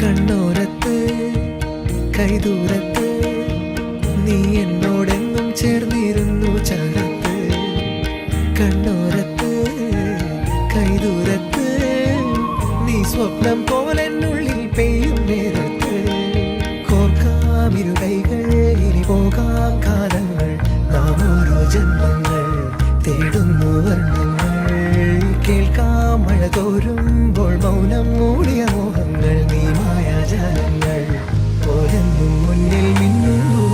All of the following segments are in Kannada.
കണ്ണോരത്ത് കൈദൂരത്ത് നീ എന്നോടെന്നും ചേർന്നിരുന്നു ചാരത്ത്. കണ്ണോരത്ത് കൈദൂരത്ത് നീ സ്വപ്നം പോലെന്നുള്ളിൽ പെയ്യും നേരത്ത്. കോർക്കാമിരു കൈകൾ ഇനി പോകാം കാലങ്ങൾ, നാം ഓരോ ജന്മങ്ങൾ തേടുന്നു വർണ്ണങ്ങൾ. കേൾക്കാം മഴ തോരുമ്പോൾ മൗനം മൂടിയ മോഹങ്ങൾ, നീ മായാജാലങ്ങൾ പോലെന്നും മുന്നിൽ മിന്നുന്നു.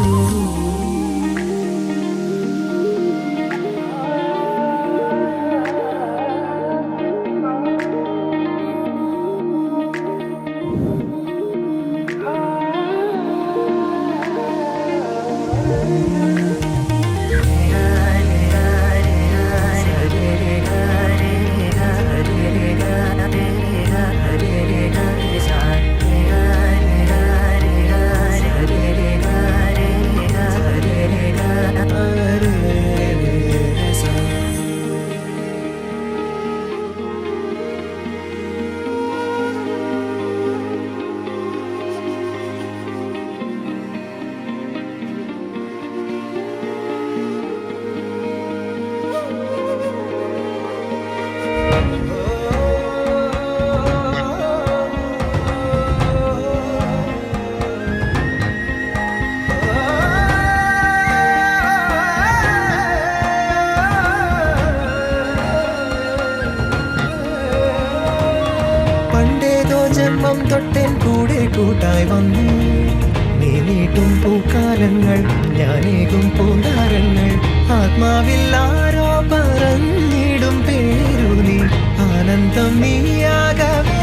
ജന്മം തൊട്ടൻ കൂടെ കൂട്ടായി വന്നു നീ നീട്ടും പൂക്കാലങ്ങൾ, ഞാനേകും പൂന്താരങ്ങൾ. ആത്മാവിൽ ആരോ പറഞ്ഞിടും പേരു നീ, ആനന്ദം നീയാകവേ.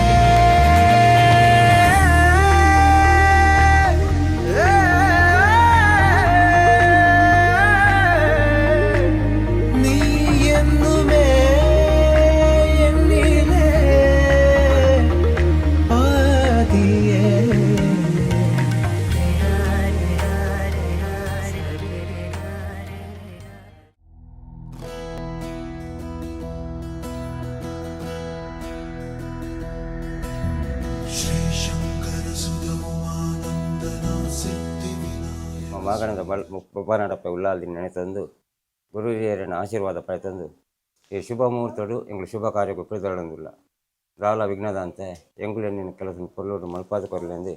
ಮಗನದ ಬಪ್ಪನಡಪ್ಪ ಉಳ್ಳಾಲ್ದಿ ನೆನೆತಂದು ಗುರು ಹಿರಿಯರನ್ನು ಆಶೀರ್ವಾದ ಪಡೆತಂದು ಈ ಶುಭ ಮುಹೂರ್ತಡು ಎಂಗಳು ಶುಭ ಕಾರ್ಯಕ್ಕೆ ಉಪಯೋಗಿಸಲಿಲ್ಲ. ರಾಲ ವಿಘ್ನದಂತೆ ಎಂಗಳು ಎಣ್ಣಿನ ಕೆಲಸ ಕೊಲ್ಲೋಡು ಮಲ್ಪಾದ ಕೊರಲೆಂದು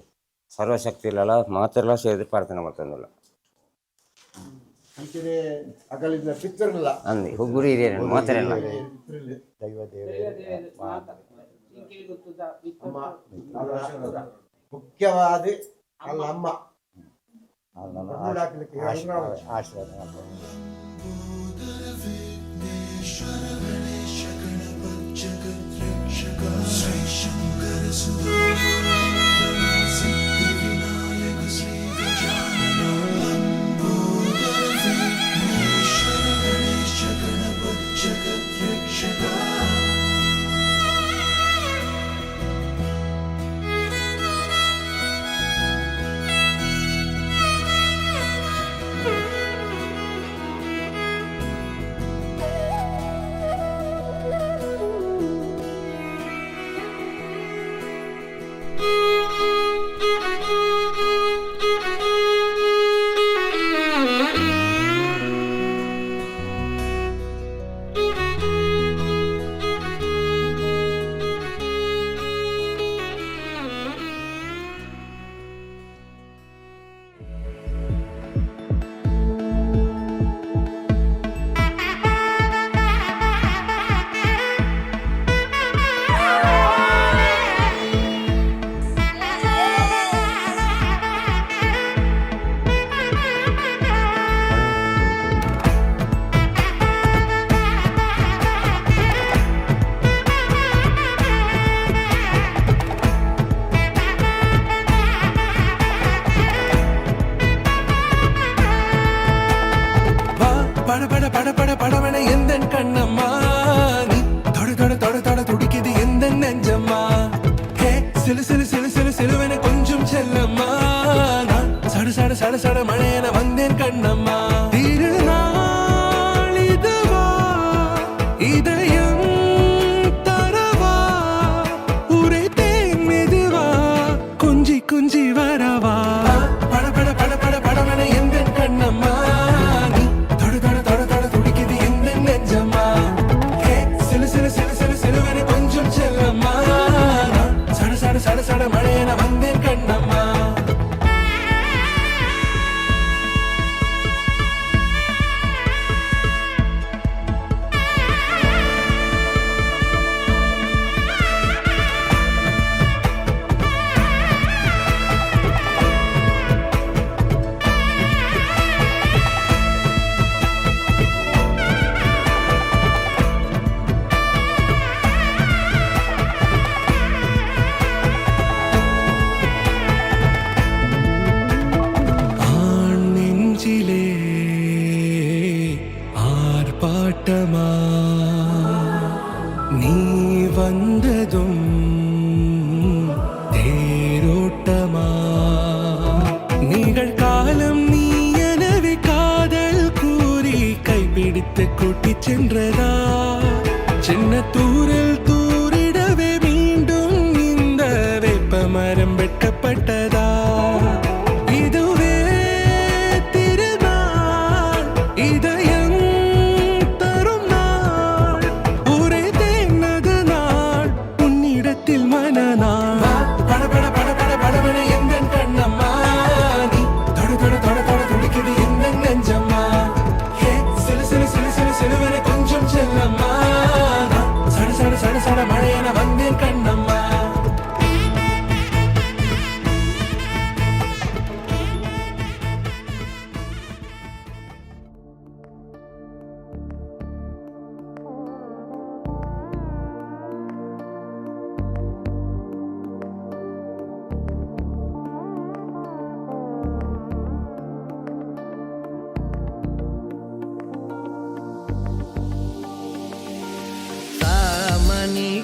ಸರ್ವಶಕ್ತಿಲ್ಲ ಮಾತೆಲ್ಲ ಸೇರಿ ಪ್ರಾರ್ಥನೆ ಮಾಡ್ತಂದಿಲ್ಲ. ಅಂದು ಗುರು ಹಿರಿಯರನ್ನು ಮಾತೆಲ್ಲ ಮುಖ್ಯವಾದ ಅಮ್ಮ சிலு சிலு சிலு சிலு சிலுவென கொஞ்சம் செல்லம்மா சட சட சட சட மழையன வந்தேன் கண்ணம்மா திருநாளிதுவா இதயம் தரவா உரைத்தேன் மெதுவா கொஞ்சி கொஞ்சி வரவா பட பட பட பட படவன எந்த கண்ணம்மா நீ தொட தொட தொட தொட துடிக்குது எந்த நெஞ்சம்மா ஹே சிலு சிலு சிலு சிலு சிலுவன கொஞ்சம் செல்லம்மா சட சட சட சட மழையன வந்தேன் கண்ணம்மா ஆர்ப்பாட்டமா நீ வந்ததும் தேரோட்டமா நிகழ்காலம் நீ எனவே காதல் கூறி கைப்பிடித்து கூட்டிச் சென்றதா சின்ன தூரல் தூரிடவே மீண்டும் இந்த வேப்ப மரம் வெட்டப்பட்டதா இதுவே திருநாள் இதயம் தரும் நாள் ஒரே தேனது நாள் உன்னிடத்தில் மனநாள் பட பட பட பட படவன எந்த கண்ணம்மா நீ தொட தொட தொட தொட துடிக்குது எந்த நெஞ்சம்மா ஹே சிலு சிலு சிலு சிலு சிலுவன கொஞ்சம் செல்லம்மா சட சட சட சட மழையன வந்தேன் கண்ணம்மா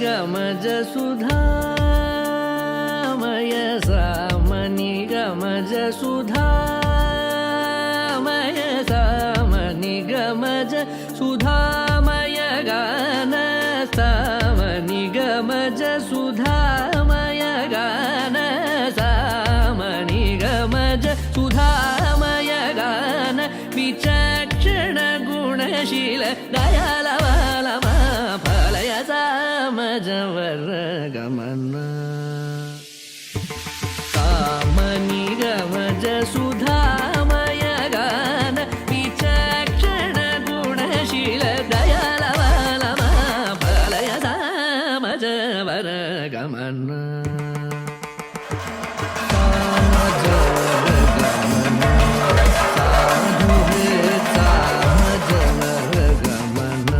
गमज सुधामय सामनि गमज सुधामय सामनि गमज सुधामय गान सामनि गमज सुधामय गान सामनि गमज सुधामय गान विचक्षण गुणशील दयालवालमा फलय सामजवर गमन सामनि गमज सुधामय गान विचक्षण गुणशील दयालवालमा फलय सामजवर गमन सामजवर गमन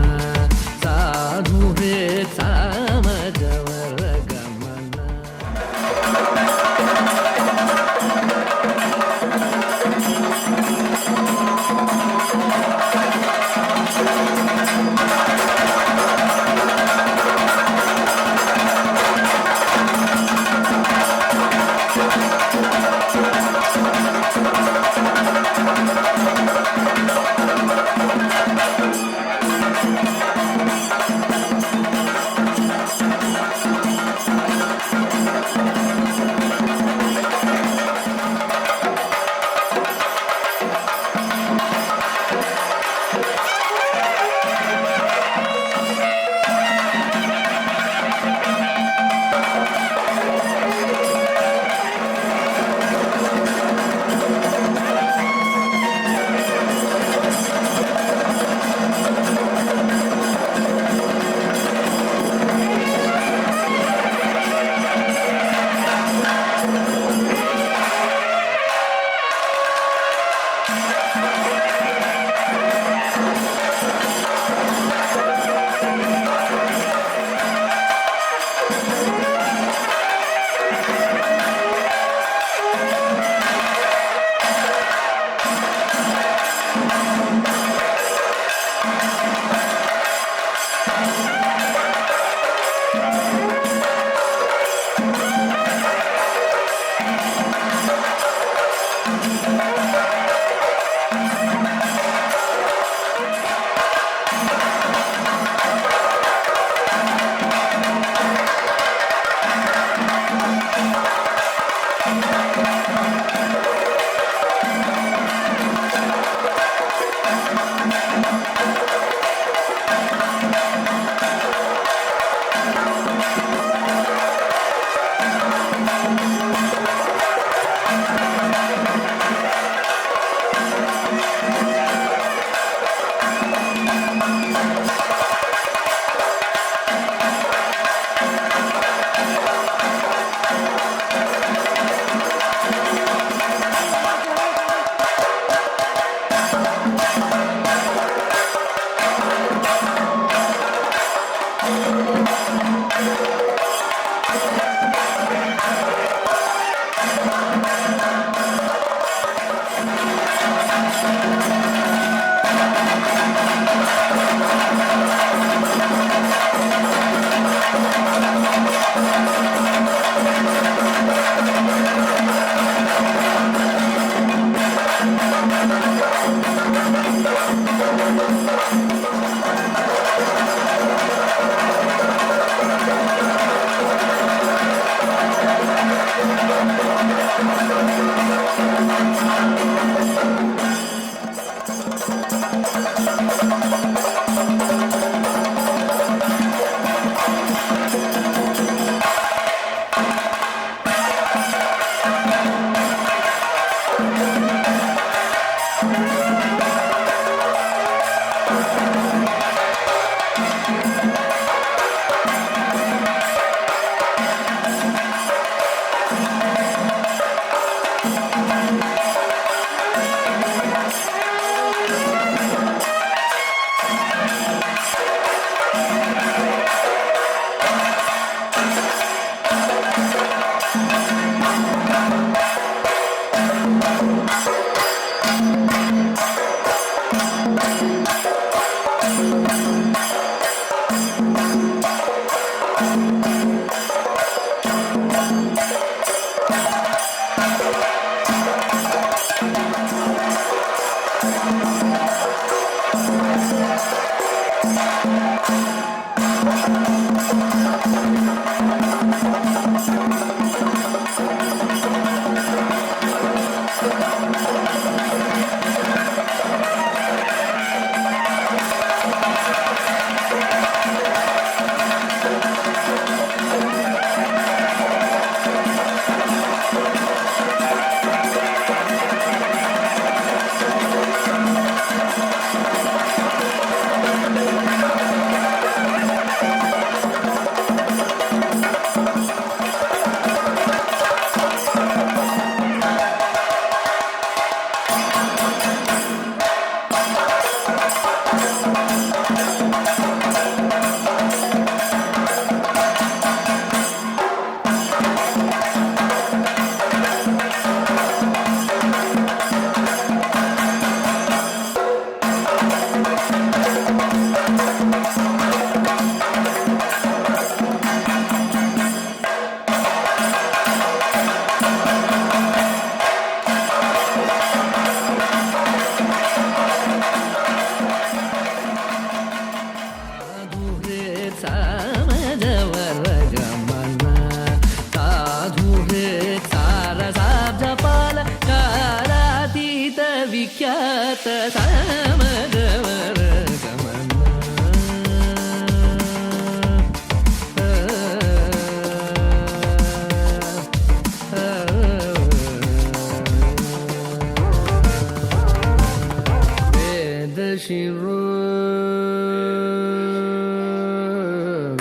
ವಿಖ್ಯಾತ ಸಮದವರ ಗಮನ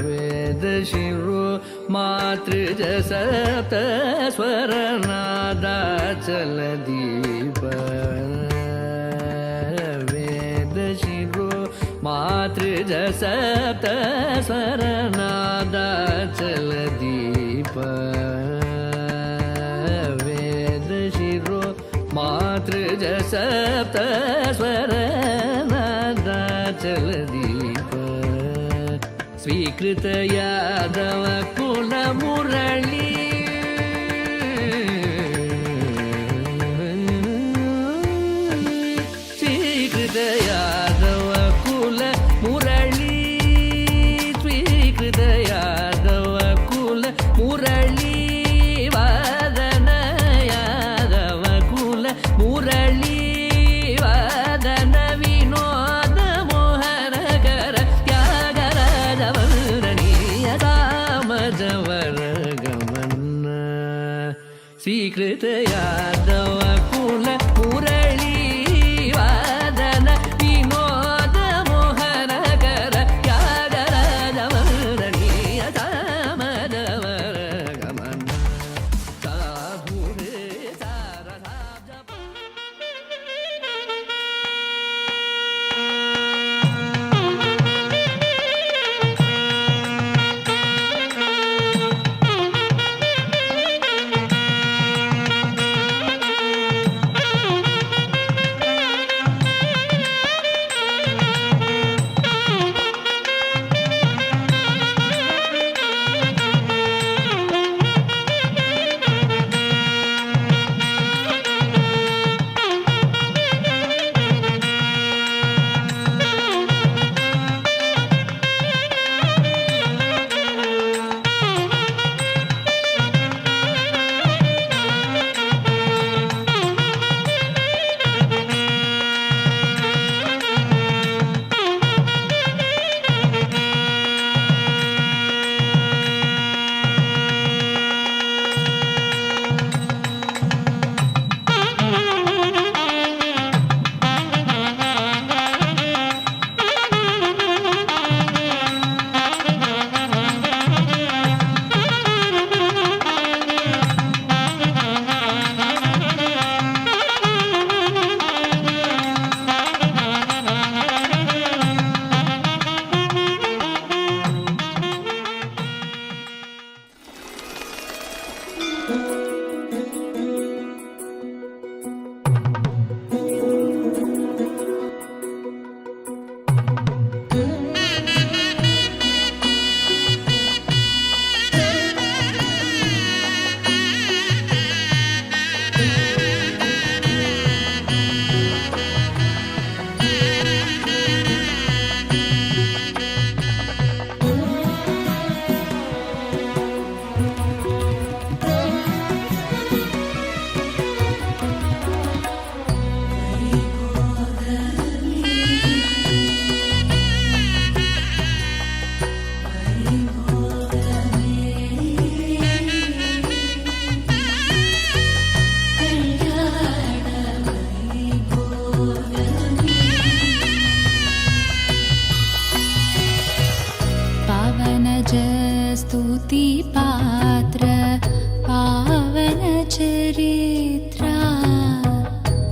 ವೇದ ಶಿರೋ ಮಾತೃಜ ಸಪ್ತ ಸ್ವರನಾದಾಚಲ ದೀಪ ವೇದ ಶಿರೋ ಮಾತೃಜ ಸಪ್ತ ಸ್ವರನಾದಾಚಲ ದೀಪ ವೇದ ಶಿರೋ ಮಾತೃಜ ಸಪ್ತ ಸ್ವರನಾದಾಚಲ ದೀಪ ಸ್ವೀಕೃತ ಯಾದವ ಕುಲ ಮುರಳಿ ಸ್ವೀಕೃತ ಯಾದವ ಕುಲ ಮುರಳಿ ಸ್ವೀಕೃತ ಯಾದವ ಕುಲ ಮುರಳಿ ವಾದನ ಯಾದವ ಕುಲ ಮುರಳಿ ವಾದನ ವಿನೋದ ಮೋಹನಕರ ತ್ಯಾಗರಾಜ ವರ್ಣನೀಯ ಸಾಮಜವರ ಗಮನ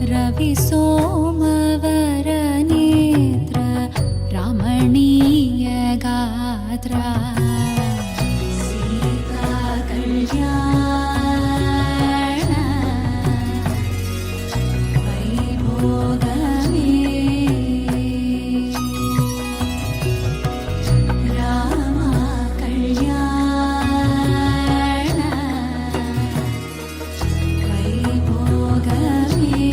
रवि सोमवर नेत्र रमणीय गात्रा सीता कल्याण वैभोगमे राम कल्याण वैभोगमे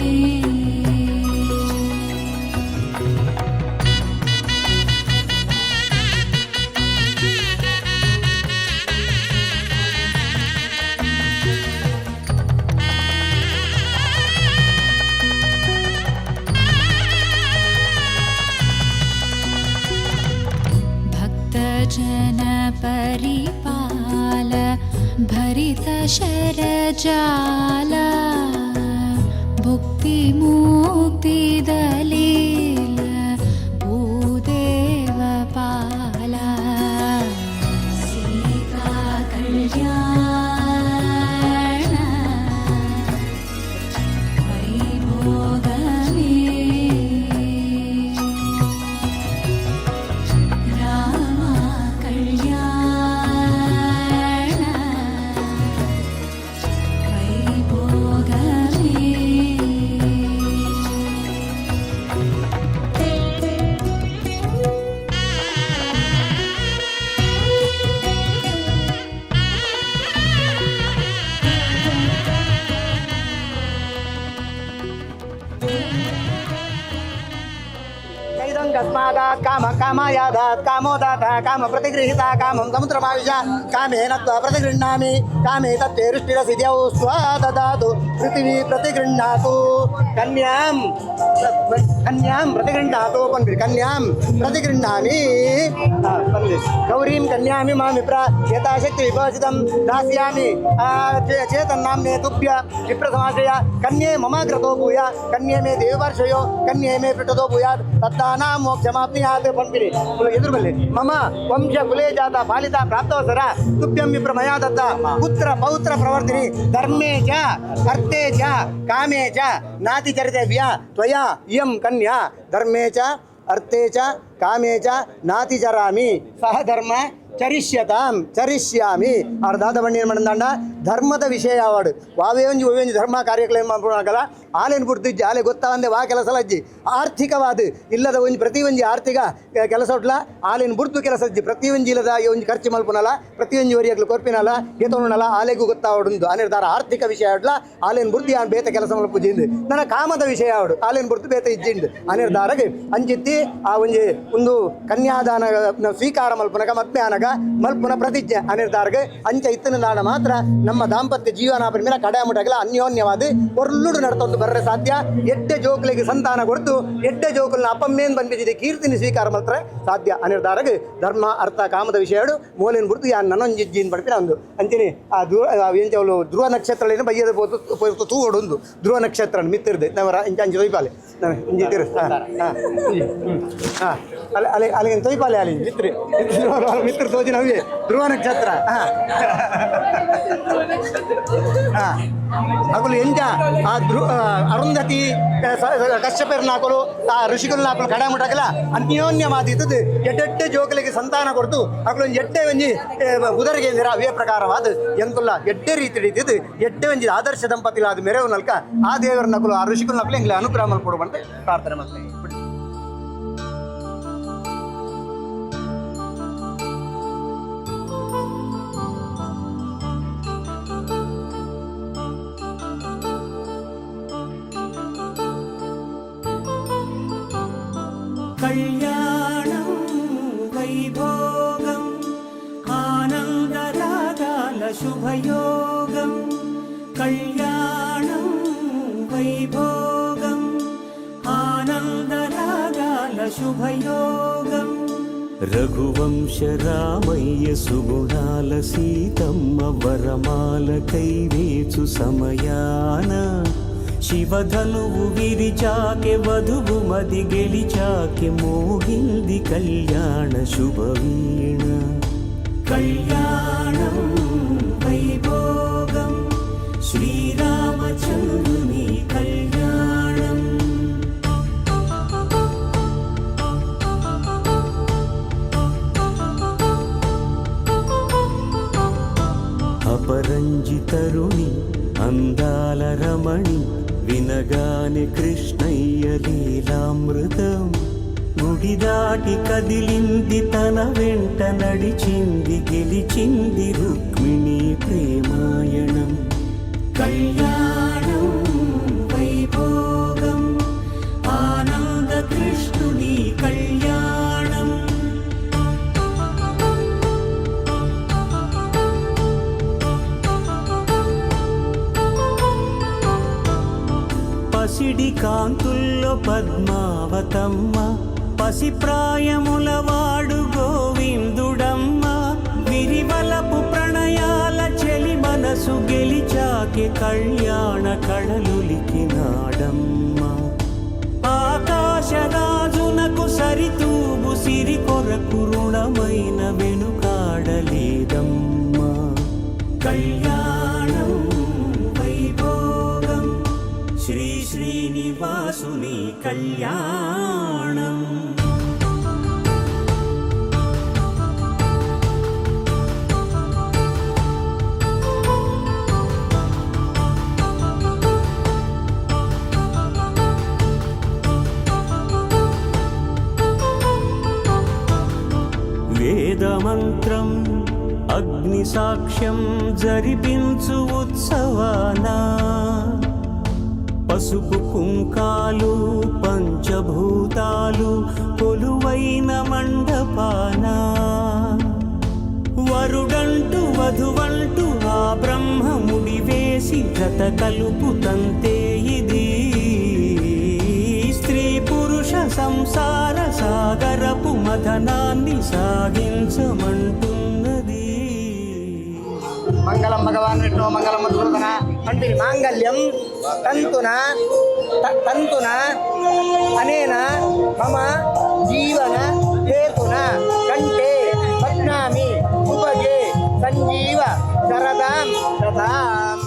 भक्तजन परिपाल भरित शरजाल भुक्ति मुक्ति दलील भूदेव पाला सीता कल्याण वैभोगमे राम कल्याण वैभोगमे कस्मादात् काम कामायादात् कामोदातः काम प्रतिगृहीता कामं समुद्रमाविश कामेन त्वा प्रतिगृह्णामि कामे तत्ते रुष्टिरसिद्यौ स्वाददातु पृथिवी प्रतिगृह्णातु कन्यां प्रतिगृह्णातु कन्यां प्रतिगृह्णामि गौरीं कन्यामि मामिप्र यथाशक्ति विभाजितं दास्यामि चेतन्नाम्ने तुभ्य विप्रसमाश्रय कन्ये मम कृतो भूय कन्ये मे देवर्षयो कन्ये मे पृष्ठतो भूयात् तत्तानां मोक्षमाप्नुयात् पंपिनि एदुर्बल्लि मम वंश कुले जाता पालिता प्राप्तवसर तुभ्यं विप्रमया दत्ता पुत्र पौत्र प्रवर्तिनि धर्मे च अर्थे च कामे च नातिचरितव्या त्वया इयं कन्या धर्मे च अर्थे च कामे च नातिचरामि सह धर्म ಚರಿಷ್ಯಾಮಿ ಅವ್ರ ದಾದ ಬಣ್ಣಿ ಏನು ಮಾಡಿದಂಡ ಧರ್ಮದ ವಿಷಯ ಆವಾಡು ವಾವೇಂಜಿ ಒವೇಂಜಿ ಧರ್ಮ ಕಾರ್ಯಕ್ರಮ ಮಾಡ್ಕೊಳಕಲ್ಲ ಆಲೇನು ಗುರ್ತಿಜ್ಜಿ ಆಲೆ ಗೊತ್ತಾವಂದೆ ವಾ ಕೆಲಸ ಅಜ್ಜಿ ಆರ್ಥಿಕವಾದ ಇಲ್ಲದ ಒಂಜಿ ಪ್ರತಿ ಒಂಜಿ ಆರ್ಥಿಕ ಕೆಲಸ ಉಟ್ಲ ಆಲೇನು ಬುರ್ತು ಕೆಲಸ ಅಜ್ಜಿ ಪ್ರತಿ ಒಂಜಿ ಇಲ್ಲದ ಒಂಜಿ ಖರ್ಚು ಮಲ್ಪನಲ್ಲ ಪ್ರತಿ ಒಂಜಿ ವರಿಯಾಗ್ಲು ಕೊರ್ಪಿನಲ್ಲ ಏತೋಣಲ್ಲ ಆಲೆಗೂ ಗೊತ್ತಾವಡುಂದು ಅನಿರ್ಧಾರ ಆರ್ಥಿಕ ವಿಷಯ ಆಡ್ಲ ಆಲೇನು ಬುರ್ತಿ ಆ ಬೇತ ಕೆಲಸ ಮಲ್ಪುಜಿಂದು ನನ್ನ ಕಾಮದ ವಿಷಯ ಆವಡು ಆಲೇನು ಬುರ್ತು ಬೇತ ಇಜ್ಜಿಂದು ಅನಿರ್ಧಾರಗೆ ಅಂಚಿತ್ತಿ ಆ ಒಂಜಿ ಒಂದು ಕನ್ಯಾದಾನ ಸ್ವೀಕಾರ ಮಲ್ಪನಗ ಮದ್ಮ್ಯಾನಗ ಮಲ್ಪುನ ಪ್ರತಿಜ್ಞೆ ಅನಿರ್ಧಾರಗೆ ಅಂಚ ಇತ್ತನ ನಾಡ ಮಾತ್ರ ನಮ್ಮ ದಾಂಪತ್ಯ ಜೀವನ ಮೇಲೆ ಕಡಾಮುಟಾಗಲ ಅನ್ಯೋನ್ಯವಾದ ಒರ್ಲುಡು ನಡ್ತೊಂದು ಬರ್ರೆ ಸಾಧ್ಯ ಎಡ್ಡೆ ಜೋಕುಲಿಗೆ ಸಂತಾನ ಕೊಡ್ತು ಎಡ್ಡೆ ಜೋಕುಲ್ನ ಅಪ್ಪಮ್ಮೇನ್ ಬಂದ್ಬಿಟ್ಟಿದೆ ಕೀರ್ತಿನಿ ಸ್ವೀಕಾರ ಮಾತ್ರ ಸಾಧ್ಯ ಅನಿರ್ಧಾರಗೆ ಧರ್ಮ ಅರ್ಥ ಕಾಮದ ವಿಷಯಗಳು ಮೂಲೇನು ಬಿಡ್ತು ಯಾರು ನನ್ನೊಂಜಿಜ್ಜಿನ್ ಪಡ್ಪಿನ ಒಂದು ಅಂತೀನಿ ಆ ಎಂಚವಲು ಧ್ರುವ ನಕ್ಷತ್ರ ಬಯ್ಯದ ಪೋತು ತೂವಡು ಒಂದು ಧ್ರುವ ನಕ್ಷತ್ರ ಮಿತ್ತಿರ್ದೆ ನಾವು ಅಂಚಿ ತೊಯ್ಪಾಲೆ ಇಂಜಿ ತಿರು ಅಲ್ಲಿ ಅಲ್ಲಿಗೆ ತೊಯ್ಪಾಲೆ ಅಲ್ಲಿ ಮಿತ್ರಿ ಮಿತ್ರ ತೋಜಿ ನವ್ಯೆ ಧ್ರುವ ನಕ್ಷತ್ರ ಅಕುಲು ಎಂಜ ಆ ಅರುಂಧತಿ ಕಶ್ಯಪರ್ನ ಹಾಕಲು ಆ ಋಷಿಗಳನ್ನ ಹಾಕಲು ಕಡ ಮುಟ್ಟಕಲ್ಲ ಅನ್ಯೋನ್ಯವಾದಿದ್ದು ಎಡ್ಡೆ ಜೋಕಲಿಗೆ ಸಂತಾನ ಕೊಡ್ತು ಅಕಲು ಎಡ್ಡೆ ಒಂಜಿ ಉದರಿಗೆ ಅವೇ ಪ್ರಕಾರವಾದ ಎಂತುಲ್ಲ ಎಡ್ಡೆ ರೀತಿ ಹಿಡಿದಿದ್ದು ಎಡ್ಡೆ ಒಂಜಿ ಆದರ್ಶ ದಂಪತಿಗಳಾದ ಮೆರವು ನಲ್ಕ ಆ ದೇವರ ನಕಲು ಆ ಋಷಿಗಳ ನಕಲು ಎಂಗ್ಲೆ ಅನುಗ್ರಹ ಮಲ್ಕೊಡುವಂತೆ ಪ್ರಾರ್ಥನೆ ಮಾಡ್ತೇನೆ. कल्याणं वैभोगम् आनन्दरागालशुभयोगं कल्याणं वैभोगम् आनन्दरागालशुभयोगम् रघुवंश रामय्य सुगुणाल सीतम्म वरमाल कैवेचु समयान ಶಿವಧನುವು ವಿರಿಚಾಕೆ ವಧುವು ಮದಿ ಗೆಳಿಚಾಕೆ ಮೋಹಿಂದಿ ಕಲ್ಯಾಣ ಶುಭವೀಣ ಕಲ್ಯಾಣಂ ವೈಭೋಗಂ ಶ್ರೀರಾಮಚಂದ್ರುನಿ ಕಲ್ಯಾಣಂ కృష్ణని కృష్ణయ్య లీలామృతం గుడి దాటి కదిలింది తన వెంట నడిచింది గెలిచింది రుక్మిణి ప్రేమాయణం కళ్యాణం వైభోగం ఆనంద కృష్ణుని కళ్యాణం పసిడి కాంతుల్లో పద్మావతమ్మ పసిప్రాయముల వాడు గోవిందుడమ్మ విరివలపు ప్రణయాల చెలి మనసు గెలిచాకే కళ్యాణ కళలులికినాడమ్మ ఆకాశరాజునకు సరితూబు సిరి కొరకు రుణమైన వెనుకాడలేదమ్మ కళ్యాణం వైభోగం శ్రీ శ్రీనివాసుని కళ్యాణం వేదమంత్రం అగ్ని సాక్ష్యం జరిపించు ఉత్సవానా పసుపు కుంకాలు పంచభూతాలు కొలువైన మండపాన వరుడంటూ వధువంటూ ఆ బ్రహ్మముడి వేసి గత కలుపు తంతే ఇది స్త్రీ పురుష సంసార సాగరపు మథనాన్ని సాగించమంటున్నది మంగళం భగవాన్ విష్ణు మంగళం మధుసూదన అంటే మాంగళ్యం తంతున అనేన మమ జీవన హేతున కంటే పద్నామి ఉపగే సంజీవ శరదాం శతాం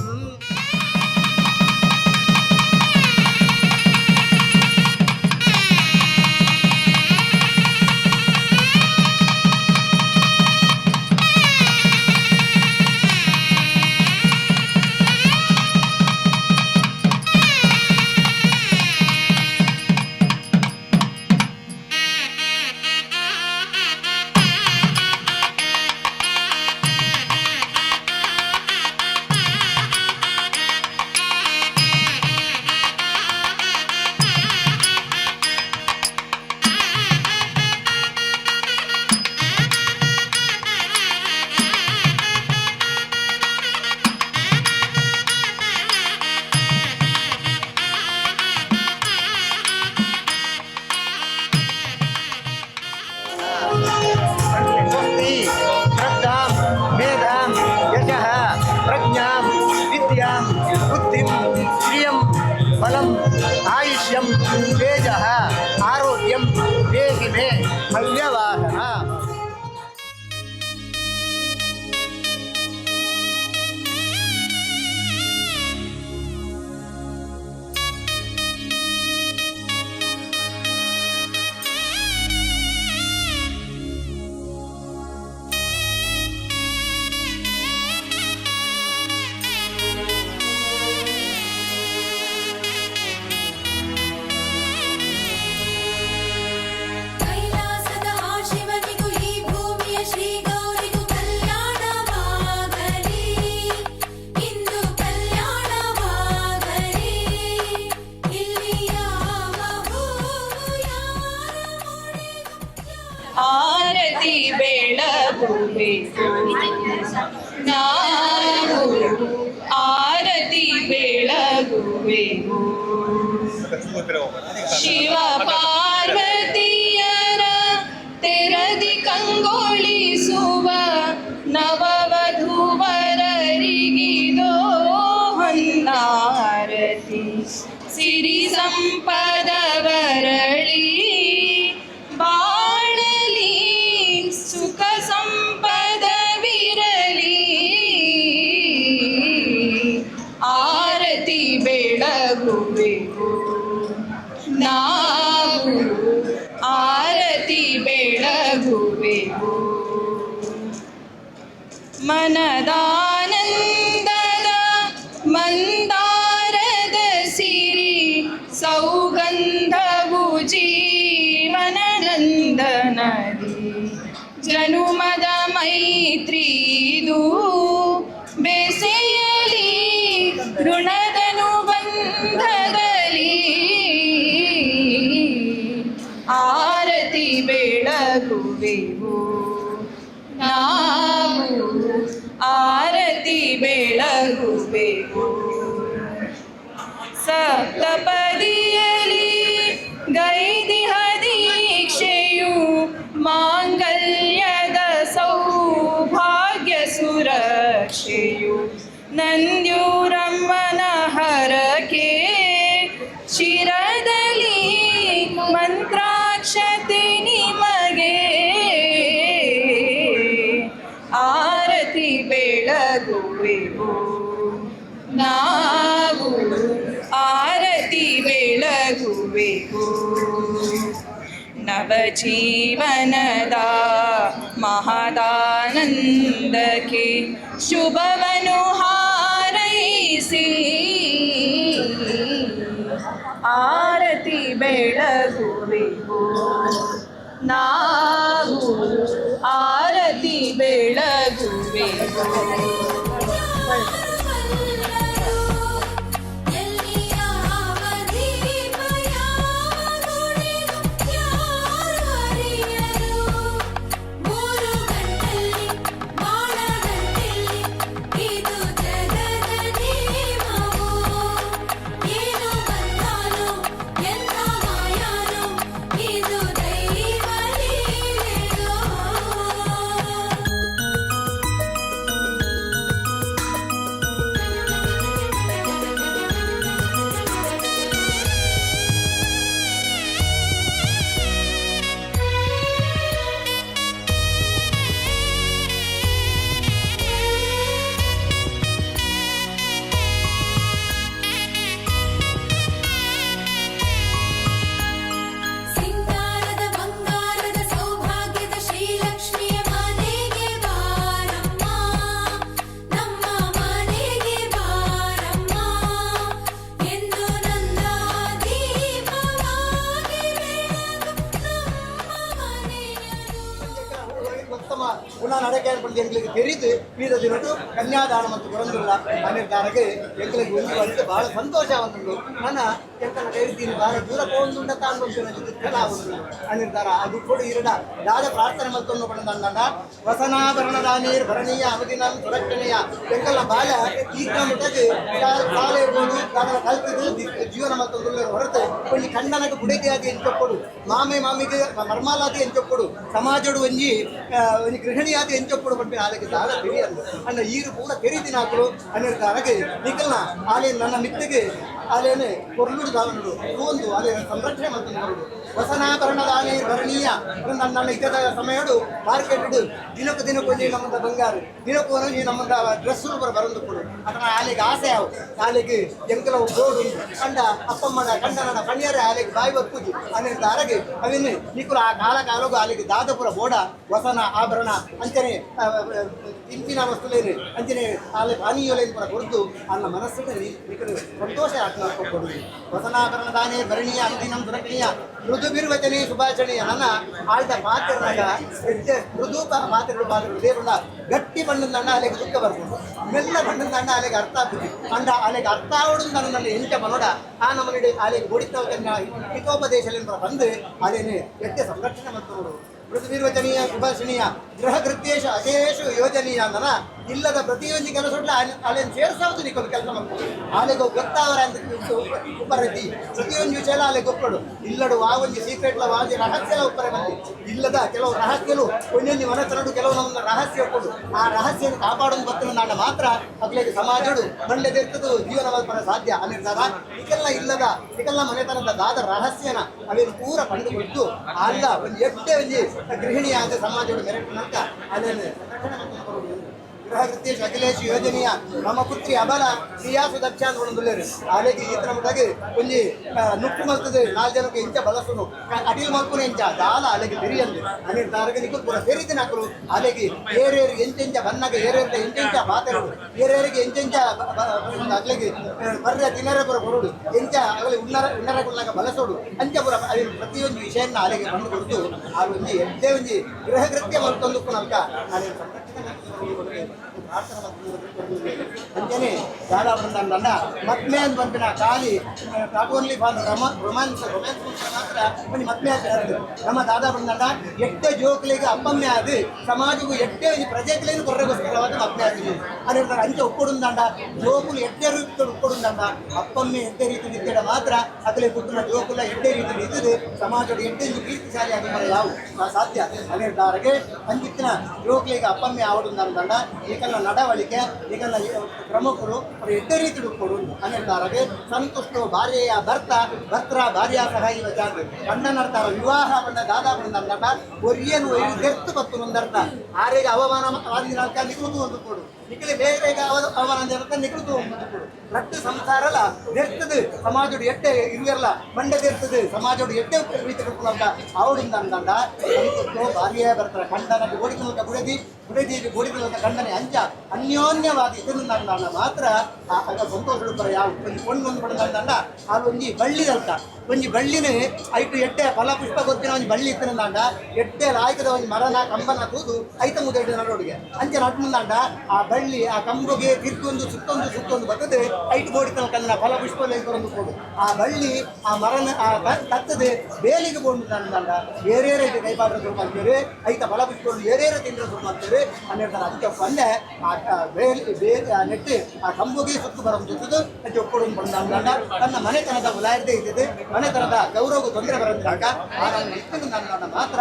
బలం ఆయుష్యం తేజ ఆరోగ్యం దేహి మే హవ్యవాహన ಆರತಿ ಬೆಳಗುವೆವು ನಾವು ಆರತಿ ಬೆಳಗುವೆವು ಶಿವ ಪಾರ್ವತಿಯರ ತೆರದಿ ಕಂಗೊಳಿಸುವ ನವವಧುವರರಿಗಿದೋ ಹೊನ್ನಾರತಿ ಸಿರಿ ಸಂಪದವರಳಿ ಬಾಳಲಿ ಸುಖ ಸಂಪದವಿರಲಿ ಆರತಿ ಬೆಳಗುವೆವು ನಾವು ಆರತಿ ಬೆಳಗುವೆವು ಮನದಾನಂದದ ಮಂದಾರದ ಸಿರಿ ಸೌಗಂಧವು ಜೀವನನಂದನದಿ ಜನುಮದ ಮೈತ್ರಿದು ಬೆಸೆಯಲಿ ಋಣದನು ಬಂಧದಲ್ಲಿ ಆರತಿ ಬೆಳಗುವೆವು ನಾವು ಆರತಿ ಬೆಳಗುವೆವು ಸಪ್ತಪದಿಯಲಿ ಗೈದಿಹ ದೀಕ್ಷೆಯು ಮಾಂಗಲ್ಯದ ಸೌಭಾಗ್ಯ ಸುರಕ್ಷೆಯು ನಂದ್ಯೂರಮ್ಮನ ಹರಕೆ ಶಿರದಲ್ಲಿ ಮಂತ್ರಾಕ್ಷತೆ ನಿಮಗೆ ಆರತಿ ಬೆಳಗುವೆವು ನಾವು ಆರತಿ ಬೆಳಗುವೆವು ನವಜೀವನದ ಮಹದಾನಂದಕ್ಕೆ ಶುಭವನು ಹಾರೈಸಿ ಆರತಿ ಬೆಳಗುವೆವು ನಾವು ಆರತಿ ಬೆಳಗುವೆವು ಪುನಃ ನಡೆಕೆಯನ್ನು ಎಂಗ್ಲಿಗೆ ತೆರೀದು ಬೀದದಿ ನಟು ಕನ್ಯಾದಾನ ಮತ್ತು ಬರಂದುಲ್ಲ ಅನಿರ್ಧಾರಕ್ಕೆ ಎಂಗ್ಲಿಗೆ ಒಂದು ಬಂದು ಬಹಳ ಸಂತೋಷ ಬಂದು ನನ್ನ ಎಂಕನ ಕೈರ್ತೀನಿ ಬಾಳ ದೂರ ಹೋಗುಂಡ ತಾಂಡು ಅನಿರ್ಧಾರ ಅದು ಕೂಡ ಇರಡ ದಾದ ಪ್ರಾರ್ಥನೆ ಮತ್ತೊಂದು ಬಂದಂಡ ವಸನಾಭರಣದ ನೀರು ಭರಣೀಯ ಅವಧಿನ ಸುರಕ್ಷಣೆಯ ಎಂಕಲ್ಲ ಬಾಲ ಈಗ ಮುಟ್ಟಗೆ ಸಾಲ ಇರ್ಬೋದು ಅದರ ಕಲ್ಪಿದ್ದು ಜೀವನ ಮತ್ತೊಂದು ಹೊರತು ಒಂದು ಖಂಡನಕ್ಕೆ ಬುಡಕೆಯಾಗಿ ಎಂಚೊಪ್ಪಡು ಮಾಮಿಗೆ ಮರ್ಮಾಲಾದಿ ಎಂಚೊಪ್ಪಡು ಸಮಾಜಡು ಒಂಜಿ ಒಂದು ಗೃಹಿಣಿಯಾದಿ ಎಂಚೊಪ್ಪಡು ಬಂದು ಆಲೆಗೆ ದಾದ ತೆರೆಯಲ್ಲ ಅನ್ನ ಈರು ಪೂರ ತೆರೀದಿನ ಹಾಕಲು ಅನಿರ್ಧಾರಕ್ಕೆ ನಿಖಲ್ನ ಆಲೆ ನನ್ನ ಮಿತ್ತಿಗೆ ಆಲೇನೆ ಕೊರ್ಲುಡು ದಾವನಡು ಒಂದು ಅದೇ ಸಂರಕ್ಷಣೆ ಮತ್ತೊಂದು ಬರುದು ವಸನಾಭರಣದ ಆನೆ ಭರಣೀಯ ನನ್ನ ಇದ್ದದ ಸಮಯಡು ಮಾರ್ಕೆಟ್ ದಿನಕ್ಕೂ ನಮ್ಮದ ಬಂಗಾರು ದಿನಕ್ಕೂ ನಮ್ಮದ ಡ್ರೆಸ್ ಬರಂದು ಕೊಡು ಅದನ್ನ ಆಲೆಗೆ ಆಸೆ ಅವು ಆಲೆಗೆ ಎಂಕಲವು ಗೋಡು ಕಂಡ ಅಪ್ಪಮ್ಮನ ಕಂಡನ ಕಣ್ಯರ ಆಲೆಗೆ ಬಾಯಿ ಬರ್ತುದು ಅನಿರ್ಧಾರಗೆ ಅವೇನು ನಿಖಲು ಆ ಕಾಲಗೂ ಆಲೆಗೆ ದಾದಪುರ ಬೋಡ ವಸನ ಆಭರಣ ಅಂಚನೆ ಇಂಪಿನ ವಸ್ತುಲೇನು ಅಂಚನೆ ಆಲೆ ಪಾನೀಯಲೇನು ಕೂಡ ಕೊಡ್ತು ಅನ್ನ ಮನಸ್ಸಿನಲ್ಲಿ ನಿಖಲು ಸಂತೋಷ ಕೊಡುದು ವಸನಾಭರಣದಾನೆ ಭರಣೀಯ ಅಂದಿನಂ ಸುರಕ್ಷಣೀಯ ಮೃದು ಬಿರುವಚನೆ ಶುಭಾಚರಣೆಯ ನನ್ನ ಆಳ್ದ ಪಾತ್ರನಾಗ ಮೃದು ಪಾತ್ರೆಗಳು ದೇವರ ಗಟ್ಟಿ ಬಣ್ಣದ ಅಲೆಗೆ ದುಃಖ ಬರ್ಬೋದು ಮೆಲ್ಲ ಬಣ್ಣದ ಅಲೆಗೆ ಅರ್ಥ ಆಗ್ತದೆ ಅಂಡ ಅಲೆಗೆ ಅರ್ಥ ಆವಡು ನನ್ನಲ್ಲಿ ಎಂಚ ಮನೋಡ ಆ ನಮ್ಮನೆ ಅಲೆಗೆ ಹೊಡಿತವನ್ನ ಹಿತೋಪದೇಶದಿಂದ ಬಂದು ಅದೇನೆ ಎತ್ತೆ ಸಂರಕ್ಷಣೆ ಮತ್ತು ನೋಡುವುದು ಮೃದುನಿರ್ವಚನೀಯ ಶುಭಾಷಣೀಯ ಗೃಹ ಕೃತ್ಯೇಶು ಅಶೇಷು ಯೋಜನೀಯ ಅಂದನ ಇಲ್ಲದ ಪ್ರತಿಯೊಂದು ಕೆಲಸ ಅಲ್ಲೇನು ಸೇರಿಸೋದು ನಿಕ್ಕೊಂಡು ಕೆಲಸ ಮಾಡ್ಬೋದು ಆಲೆಗೆ ಗೊತ್ತಾವರ ಅಂತ ಉಪ್ಪರತಿ ಪ್ರತಿಯೊಂದು ವಿಷಯ ಆಲೆಗೆ ಒಪ್ಪಡು ಇಲ್ಲಡು ಆ ಒಂದು ಸೀಕ್ರೆಟ್ ಒಂದು ರಹಸ್ಯ ಉಪ್ಪರ ಬಂದು ಇಲ್ಲದ ಕೆಲವು ರಹಸ್ಯಲು ಒಂದೊಂದು ಮನಸ್ಸು ಕೆಲವು ನಮ್ಮ ರಹಸ್ಯ ಒಪ್ಪಡು ಆ ರಹಸ್ಯವನ್ನು ಕಾಪಾಡೋದು ಬರ್ತದೆ ನಾಡ ಮಾತ್ರ ಅಗ್ಲಿಗೆ ಸಮಾಜಡು ಮಂಡ್ಯದಿರ್ತದು ಜೀವನ ಮಲ್ಪನ ಸಾಧ್ಯ ಅನಿರ್ಧಾರ ಇದೆಲ್ಲ ಇಲ್ಲದ ಇದೆಲ್ಲ ಮನೆತನದ ದಾದ ರಹಸ್ಯನ ಅವೇನು ಪೂರ ಪಡೆದುಕೊಟ್ಟು ಅಲ್ಲ ಒಂದು ಎಷ್ಟೇ ಒಂದು ಗೃಹಿಣಿಯಾದ ಸಮಾಜದ ಮೆರಟಿನಂತ ಅದೇನು ಗೃಹಕೃತ್ಯೇಶು ಅಖಿಲೇಶು ಯೋಜನೆಯ ಮಮ ಪುತ್ರಿ ಅಬಲ ಕ್ರಿಯಾಸು ದಕ್ಷ ಅಂತ ಒಂದು ಹಾಗಾಗಿ ಈತನ ಮುಟ್ಟಾಗಿ ಒಂಜಿ ನುಪ್ಪು ಮಲ್ತದೆ 4 ಜನಕ್ಕೆ ಇಂಚ ಬಲಸುನು ಅಡಿಲ್ ಮಲ್ಪುನ ಇಂಚ ದಾಲ ಅಲೆಗೆ ಬಿರಿಯಂದು ಅನಿಲ್ ತಾರಗನಿಗೂ ಪೂರ ಬೆರಿದಿನ ಹಾಕಲು ಅಲೆಗೆ ಏರೇರು ಎಂಚೆಂಚ ಬನ್ನಗ ಏರೇರ ಎಂಚೆಂಚ ಬಾತೆರಡು ಏರೇರಿಗೆ ಎಂಚೆಂಚ ಅಗ್ಲಿಗೆ ಬರ್ರೆ ತಿನ್ನರ ಪುರ ಕೊಡುಡು ಎಂಚ ಅಗಲಿ ಉನ್ನರ ಕೊಡ್ಲಾಗ ಬಲಸೋಡು ಅಂಚ ಪುರ ಅಲ್ಲಿ ಪ್ರತಿಯೊಂದು ವಿಷಯನ ಅಲೆಗೆ ಬಂದು ಕೊಡ್ತು ಆ ಒಂಜಿ ಎಡ್ಡೆ ಒಂಜಿ ಗೃಹಕೃತ್ಯ ಮಲ್ತೊಂದು ನಮ್ಕ ನಾನು ಅಂಚನೆ ದಾದಾ ಬೃಂದಾಂಡ ಮತ್ಮೆ ಅಂತ ಬಂದಿನ ಖಾಲಿ ನಾಟ್ ಓನ್ಲಿ ಫಾರ್ ರೊಮ್ಯಾನ್ಸ್ ಮಾತ್ರ ಒಂದು ಮತ್ಮೆ ಅಂತ ನಮ್ಮ ದಾದಾ ಬೃಂದಾಂಡ ಎಟ್ಟೆ ಜೋಕ್ಲಿಗೆ ಅಪ್ಪಮ್ಮೆ ಅದು ಸಮಾಜಕ್ಕೂ ಎಟ್ಟೆ ಪ್ರಜೆಗಳೇನು ಕೊರಗೋಸ್ಕರವಾದ ಮತ್ಮೆ ಆಗ್ತದೆ ಅದೇ ಅಂಚೆ ಒಕ್ಕೊಡುಂದಾಂಡ ಜೋಕುಲು ಎಟ್ಟೆ ರೀತಿ ಒಕ್ಕೊಡುಂದಾಂಡ ಅಪ್ಪಮ್ಮೆ ಎಟ್ಟೆ ರೀತಿ ನಿಂತಿಡ ಮಾತ್ರ ಅಗಲೇ ಕುಟುಂಬ ಜೋಕುಲ ಎಟ್ಟೆ ರೀತಿ ನಿಂತಿದ್ದು ಸಮಾಜದ ಎಟ್ಟೆ ಕೀರ್ತಿಶಾಲಿ ಆಗಿ ಯಾವ ಸಾಧ್ಯ ಅದೇ ದಾರಿಗೆ ಅಂಚಿತ್ತಿನ ಜೋಕ್ಲಿಗೆ ಅಪ್ಪಮ್ಮೆ ಆವಡುಂದಾಂಡ ಈಗಲ್ಲ ನಡವಳಿಕೆ ಈಗಲ್ಲ ಪ್ರಮುಖರು ಅವರು ಎಡ್ಡೆ ರೀತಿ ಕೊಡು ಅನ್ನಿದ್ದಾರೆ ಸಂತುಷ್ಟ ಭಾರ್ಯೆಯ ಭರ್ತರ ಭಾರ್ಯ ಸಹಾಯ ಜಾಗ ಗಂಡನರ್ತಾರ ವಿವಾಹ ಬಂದ ದಾದಾ ಬಂದ ಒರಿಯನು ಗೆತ್ತು ಬತ್ತು ಒಂದರ್ಥ ಆರೆಗೆ ಅವಮಾನವಾದ ನಿಕೃತು ಒಂದು ಕೊಡು ನಿಖಿಲೆ ಬೇಗ ಬೇಗ ಅವಮಾನ ನಿಕೃತು ಒಂದು ಕೊಡು ರಟ್ಟು ಸಂಸಾರಲ್ಲ ನೆರ್ತದು ಸಮಾಜೋಡು ಎಟ್ಟೆ ಇರುವೆಲ್ಲ ಮಂಡದಿರ್ತದೆ ಸಮಾಜೋಡು ಎಟ್ಟೆ ರೀತಿ ಕೊಡುವಂತ ಅವಡಿಂದ ಅಂದಂಡ ಸಂತುಷ್ಟ ಭಾರ್ಯೆಯ ಭರ್ತರ ಗಂಡನಿಗೆ ಓಡಿಕೊಳ್ಳುವಂತ ಗುಡದಿಗೆ ಗೋಡಿಕೊಳ್ಳುವಂತ ಗಂಡನೆ ಅಂಚ ಅನ್ಯೋನ್ಯವಾದಿ ಇದನ್ನು ನನ್ನ ಮಾತ್ರ ಸಂತೋಷ ಪರ ಯಾವ ಒಂದು ಪಡೆದಂಡ ಅದು ಒಂಜಿ ಬಳ್ಳಿದಲ್ತ ಒಂಜಿ ಬಳ್ಳಿನೇ ಐಟು ಎಟ್ಟೆ ಫಲ ಪುಷ್ಪ ಗೊತ್ತಿನ ಒಂದು ಬಳ್ಳಿ ಇತ್ತನಂದಾಂಡ ಎಟ್ಟೆ ಲಾಯ್ಕದ ಒಂದು ಮರನ ಕಂಬನ ತೂದು ಐತ ಮುದ್ದೆ ನಡೋಡಿಗೆ ಅಂಚೆ ನಡ್ಮಂದಾಂಡ ಆ ಬಳ್ಳಿ ಆ ಕಂಬಗೆ ತಿರ್ಕೊಂದು ಸುತ್ತೊಂದು ಬರ್ತದೆ ಐಟು ಗೋಡಿತನ ಕನ್ನ ಫಲ ಪುಷ್ಪ ಒಂದು ಕೊಡು ಆ ಬಳ್ಳಿ ಆ ಮರನ ಆ ತತ್ತದೆ ಬೇಲಿಗೆ ಬೋಂಡುಂದಾಂಡ ಬೇರೆ ರೈತ ಕೈಪಾಡ್ರ ಶುರು ಮಾಡ್ತೇವೆ ಐತ ಫಲ ಪುಷ್ಪವನ್ನು ಬೇರೆ ತಿಂದ್ರೆ ಶುರು ಮಾಡ್ತೇವೆ ಅನ್ನಿರ್ತಾರೆ ಅದಕ್ಕೆ ಬಂದೆ ಆ ನೆಟ್ಟು ಆ ಕಂಬಗೆ ಸುತ್ತು ಬರೋದು ಅದಕ್ಕೆ ಒಕ್ಕೊಡು ಬಂದಾಂಡ ತನ್ನ ಮನೆತನದ ಉಲಾಯದೇ ಇದ್ದಿದೆ ಮನೆತನದ ಗೌರವಕ್ಕೆ ತೊಂದರೆ ಬರೋದ್ರಾಗ ಆ ನನ್ನ ಇತ್ತು ನನ್ನ ಮಾತ್ರ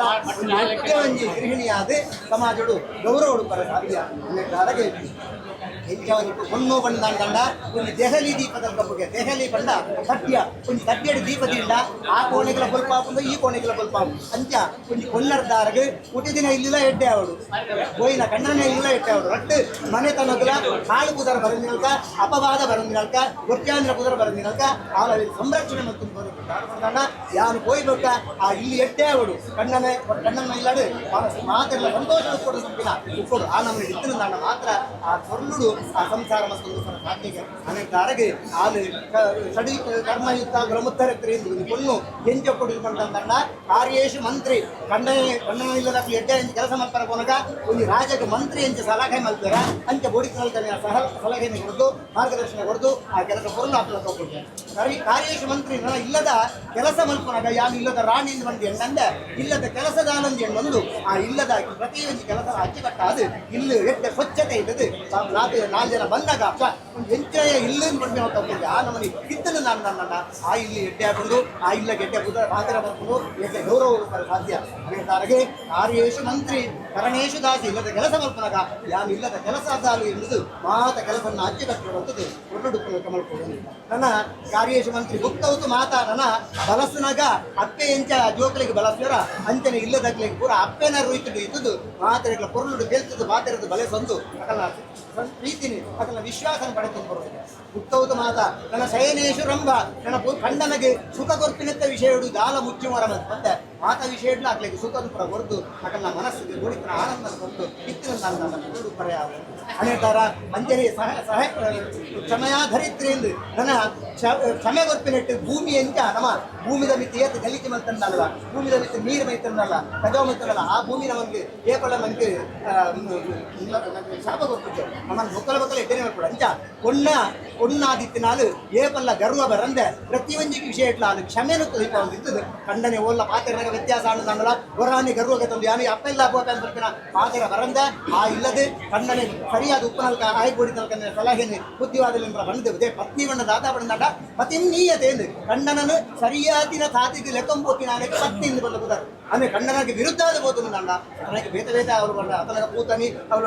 ಒಂದು ಗೃಹಿಣಿಯಾದ ಸಮಾಜಗಳು ಗೌರವ ಉಡುಪರ ಸಾಧ್ಯ ಅನ್ನಿರ್ತಾರೆ ಹೊನ್ನು ಬಂದಂಡ ಒಂದು ದೆಹಲಿ ದೀಪದ ಕಬ್ಬುಗೆ ದೆಹಲಿ ಬಂದ ಸತ್ಯ ಒಂದು ಸತ್ಯದ ದೀಪದಿಂದ ಆ ಕೋಣೆಗಳ ಬಲ್ಪಾಪು ಈ ಕೋಣೆಗಳ ಬಲ್ಪಾಪು ಅಂಚ ಒಂದು ಕೊಲ್ಲರ್ದಾರಗೆ ಹುಟ್ಟಿದಿನ ಇಲ್ಲಿಲ್ಲ ಎಡ್ಡೆ ಅವಳು ಗೋಯಿನ ಕಣ್ಣನ ಇಲ್ಲ ಎಡ್ಡೆ ಅವಳು ರಟ್ಟು ಮನೆತನಗಳ ಹಾಳು ಕುದರ ಬರಂದಿನಲ್ಕ ಅಪವಾದ ಬರಂದಿನಲ್ಕ ಗೊತ್ತಾಂದ್ರ ಕುದರ ಬರಂದಿನಲ್ಕ ಅವಳ ಸಂರಕ್ಷಣೆ ಮತ್ತು ಬಂದ ಯಾರು ಹೋಯ್ಬೇಕ ಆ ಇಲ್ಲಿ ಎಡ್ಡೆ ಅವಳು ಕಣ್ಣನ ಇಲ್ಲಡು ಮಾತೆಲ್ಲ ಸಂತೋಷ ಕೊಡು ಸಂಪಿನ ಉಕ್ಕೊಡು ಆ ನಮ್ಮಲ್ಲಿ ಇತ್ತು ನನ್ನ ಮಾತ್ರ ಆ ಸೊರ್ಲುಡು ಆ ಸಂಸಾರ ಮತ್ತೊಂದು ಸಾಧ್ಯಗೆ ಅನೇಕಾರಗೆ ಆಲು ಸಡಿ ಕರ್ಮಯುಕ್ತ ಗ್ರಮುತ್ತರತ್ರಿಂದ ಕೊನ್ನು ಎಂಜ ಕೊಡಿಕೊಂಡ ಕಾರ್ಯೇಶು ಮಂತ್ರಿ ಕಣ್ಣನ ಇಲ್ಲದ ಎಡ್ಡೆ ಕೆಲಸ ಮಾಡ್ತಾರ ಕೊನಗ ಒಂದು ರಾಜಕ್ಕೆ ಮಂತ್ರಿ ಎಂಚ ಸಲಹೆ ಮಾಡ್ತಾರ ಅಂಚ ಬೋಡಿಕಲ್ಕನೆ ಸಲಹೆಯನ್ನು ಕೊಡದು ಮಾರ್ಗದರ್ಶನ ಕೊಡದು ಆ ಕೆಲಸ ಪೊರ್ಲು ಹಾಕಲು ತಗೊಂಡು ಕಾರ್ಯೇಶು ಮಂತ್ರಿ ಇಲ್ಲದ ಕೆಲಸ ಮಲ್ಪನಾಗ ಯಾರು ಇಲ್ಲದ ರಾಣಿಯಿಂದ ಬಂದು ಎಂದಂದೆ ಇಲ್ಲದ ಕೆಲಸದ ಆನಂದಿ ಒಂದು ಆ ಇಲ್ಲದ ಪ್ರತಿಯೊಂದು ಕೆಲಸ ಅಚ್ಚುಕಟ್ಟ ಅದು ಇಲ್ಲಿ ಎಡ್ಡೆ ಸ್ವಚ್ಛತೆ ಇದ್ದದು 4 ಜನ ಬಂದಾಗ ಒಂದು ಎಂಚೆಯ ಇಲ್ಲನ್ನು ಬಂದು ನಾವು ತಗೊಂಡು ಆ ನಮ್ಮನೆ ಇದ್ದನ್ನು ನನ್ನ ಆ ಇಲ್ಲಿ ಎಡ್ಡೆ ಹಾಕೊಂಡು ಆ ಇಲ್ಲ ಗೆಡ್ಡೆ ಬುಧ ಪಾತ್ರ ಬರ್ಕೊಂಡು ಎಡ್ಡೆ ಗೌರವ ಸಾಧ್ಯ ಹಾಗೆ ಕಾರ್ಯೇಶು ಮಂತ್ರಿ ಕರಣೇಶು ದಾಸಿ ಇಲ್ಲದ ಕೆಲಸ ಮಲ್ಪನಾಗ ಯಾರು ಇಲ್ಲದ ಕೆಲಸ ಸಾಲು ಎನ್ನುವುದು ಮಾತ ಕೆಲಸವನ್ನು ಅಚ್ಚುಕಟ್ಟುವಂಥದ್ದು ಒಳ್ಳುಡುಕೊಂಡು ಕಮಲ್ಕೊಂಡು ನನ್ನ ಕಾರ್ಯೇಶು ಮಂತ್ರಿ ಗುಪ್ತವತ್ತು ಮಾತಾ ನನ್ನ ಬಲಸುನಾಗ ಅಪ್ಪೆ ಎಂಚ ಜೋಕಲಿಗೆ ಬಲಸ್ವರ ಅಂಚನೆ ಇಲ್ಲದಾಗ್ಲಿಕ್ಕೆ ಪೂರ ಅಪ್ಪೆನ ರುಯ್ತದ್ದು ಇದ್ದುದು ಮಾತೆಗಳ ಪೊರ್ಲುಡು ಗೆಲ್ತದ್ದು ಮಾತೆರದು ಬಲೆ ಸಂದು ಅಕಲ್ಲ ಪ್ರೀತಿನಿ ಅಕಲ್ಲ ವಿಶ್ವಾಸನ ಪಡೆದುಕೊಂಡು ಬರೋದು ಗುಪ್ತವತ್ತು ಮಾತ ನನ್ನ ಶಯನೇಶು ರಂಭ ನನ್ನ ಖಂಡನಗೆ ಸುಖ ಕೊರ್ಪಿನತ್ತ ವಿಷಯ ದಾಲ ಮುಚ್ಚುಮರ ಮತ್ತೆ ಮಾತ ವಿಷಯ ಆಗ್ಲಿಕ್ಕೆ ಸುಖದ ಪುರ ಹೊರದು ಅಕಲ್ಲ ಮನಸ್ಸಿಗೆ ಗುಡಿತನ ಆನಂದ ಬಂದು ಇತ್ತಿನ ನನ್ನ ಪರ್ಯಾವ ಅನೇಕಾರ ಅಂಜನೆ ಸಹ ಕ್ಷಮಯಾಧರಿತ್ರಿ ಎಂದು ನನ್ನ ಕ್ಷಮೆ ಗೊತ್ತಿನಟ್ಟು ಭೂಮಿ ಎಂಚ ನಮ್ಮ ಭೂಮಿದ ಮಿತಿ ಏತು ಗಲೀಜು ಮಂತಂದಲ್ಲ ಭೂಮಿದ ಮಿತಿ ನೀರು ಮೈತಂದಲ್ಲ ಕಜಾವ ಮೈತಂದಲ್ಲ ಆ ಭೂಮಿ ನಮಗೆ ಏಪಳ ನಮಗೆ ಶಾಪ ಗೊತ್ತಿತ್ತು ನಮ್ಮನ್ನು ಬೊಕ್ಕಲ ಎಡ್ಡೆನೆ ಮಾಡ್ಕೊಡು ಅಂಚ ಕೊಣ್ಣಾದಿತ್ತಿನಾಲು ಏಪಲ್ಲ ಗರ್ವ ಬರಂದೆ ಪ್ರತಿಯೊಂದಿಗೆ ವಿಷಯ ಇಟ್ಲ ಅದು ಕ್ಷಮೆನು ಇದ್ದದು ಖಂಡನೆ ಓಲ್ಲ ಪಾತ್ರೆನಾಗ ವ್ಯತ್ಯಾಸ ಅನ್ನಲ್ಲ ಹೊರಾನಿ ಗರ್ವಗೆ ತಂದು ಯಾನು ಅಪ್ಪ ಇಲ್ಲ ಅಪ್ಪ ಅಂತ ಬರ್ತೀನ ಪಾತ್ರೆ ಬರಂದೆ ಆ ಇಲ್ಲದೆ ಖಂಡನೆ ಸರಿಯಾದ ಉಪ್ಪನಲ್ಕ ಆಯ್ಕೊಡಿನಲ್ಕ ಸಲಹೆನೆ ಬುದ್ಧಿವಾದಲಿಂದ ಬಂದಿದೆ ಪತ್ನಿ ಬಣ್ಣ ದಾದಾ ಬಣ್ಣದ ಪತಿ ನೀಯತೆ ಎಂದು ಖಂಡನನು ಸರಿಯಾದಿನ ಸಾಧಿಗೆ ಲೆಕ್ಕಂಬೋತಿ ನಾನೇ ಪತ್ನಿಯಿಂದ ಬಂದ ఆమె కన్ననకి విరుద్ధాలు పోతుందండ ನನಗೆ ಬೇತೆ ಬೇತೆ ಅವರು ಬಂದ ಅತನ ಕೂತನಿ ಅವರು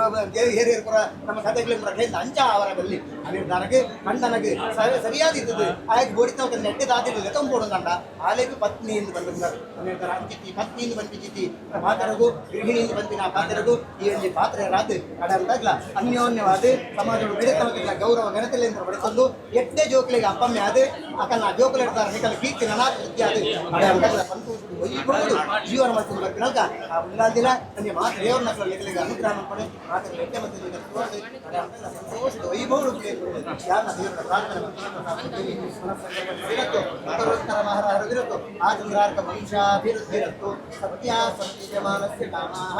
ಹೇರಿಯರು ಕೂಡ ನಮ್ಮ ಕಥೆಗಳು ಕೂಡ ಕೇಂದ್ರ ಅಂಚ ಅವರ ಬಲ್ಲಿ ಅದೇ ನನಗೆ ಕಣ್ಣನಗೆ ಸರಿಯಾದ ಇದ್ದದ್ದು ಆಯ್ತು ಬೋಡಿತ ಒಂದು ನೆಟ್ಟೆ ದಾತಿದ್ದು ಲೆಕ್ಕ ಕೊಡುದಂಡ ಆಲೆಗೂ ಪತ್ನಿಯಿಂದ ಬಂದಿದ್ದಾರೆ ಅನೇಕರ ಅಂಚಿತಿ ಪತ್ನಿಯಿಂದ ಬಂದಿತಿ ಪಾತ್ರಗೂ ಗೃಹಿಣಿಯಿಂದ ಬಂದಿನ ಪಾತ್ರಗೂ ಈ ಒಂದು ಪಾತ್ರ ರಾತ್ ಅಡಂತಾಗ್ಲ ಅನ್ಯೋನ್ಯವಾದ ಸಮಾಜಗಳು ಬಿಡುತ್ತಲ್ಲ ಗೌರವ ಘನತೆಯಿಂದ ಬಡಿಕೊಂಡು ಎಟ್ಟೆ ಜೋಕಲಿಗೆ ಅಪ್ಪಮ್ಮೆ ಆದ ಅಕಲ್ನ ಜೋಕಲು ಇಡ್ತಾರೆ ನಿಕಲ್ ಕೀರ್ತಿ ನನಾಕೃತಿ ಆದ ಅಡಂತಾಗ್ಲ ಬಂತು ಒಯ್ಯಬಹುದು ಜೀವನ ಮಾಡ್ಕೊಂಡು ಬರ್ತೀನಲ್ಕ ಆ ದಿನ ನನಗೆ ಮಾತ್ರ ದೇವ್ರ ಮಕ್ಕಳು ಲೆಕ್ಕಲಿಗೆ ಅನುಗ್ರಹ ಮಾಡ್ಕೊಂಡು ಮಾತ್ರ ಲೆಕ್ಕ ಮತ್ತು ಸಂತೋಷದ ವೈಭವಗಳು ಯಾರನ್ನ ದೇವರ ಪ್ರಾರ್ಥನೆ ಮಹಾರಾಜರಿರತ್ತು ಆ ಚಂದ್ರಾರ್ಕ ವಂಶಾಭಿವೃದ್ಧಿರತ್ತು ಸತ್ಯ ಸತ್ಯಮಾನಸ್ಯ ಕಾಮಾಹ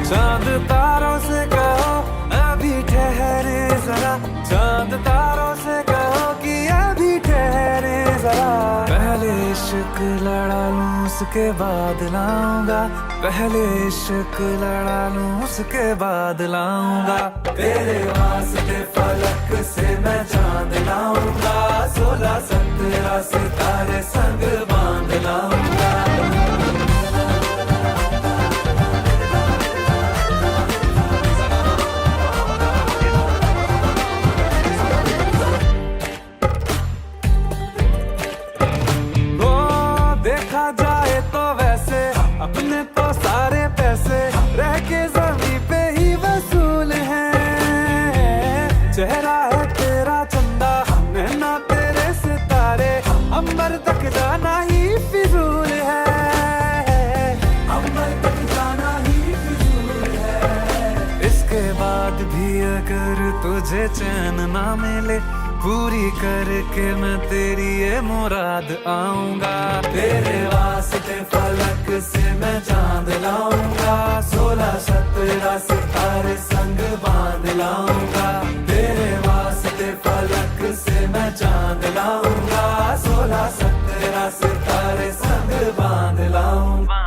चांद तारों से कहो अभी ठहरे जरा, चांद तारों से कहो कि अभी ठहरे जरा। पहले इश्क लड़ा लूं उसके बाद लाऊंगा, पहले इश्क लड़ा लूं उसके बाद लाऊंगा। तेरे वास्ते फलक से मैं चांद लाऊंगा, 16-17 सितारे संग बांध लाऊंगा। देखा जाए तो वैसे अपने तो सारे पैसे रह के जमीन पे ही वसूल हैं। चेहरा है तेरा चंदा, नैना तेरे सितारे, अंबर तक जाना ही फिजूल है, अंबर तक जाना ही फिजूल है। इसके बाद भी अगर तुझे चैन ना मिले, पूरी करके मैं तेरी ये मुराद आऊंगा। तेरे वास्ते फलक से मैं चांद लाऊंगा, 16-17 सितारे संग बांध लाऊंगा। तेरे वास्ते फलक से मैं चांद लाऊंगा, 16-17 सितारे संग बांध लाऊंगा।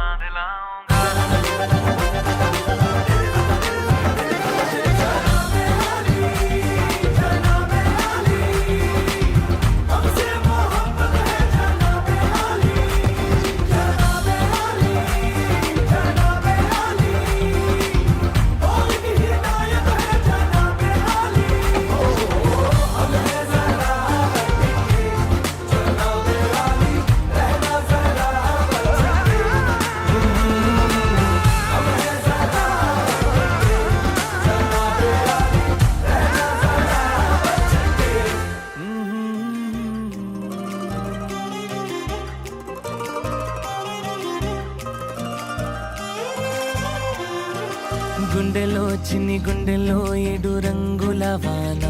గుండెలో చిన్ని గుండెలో 7 రంగుల వాన,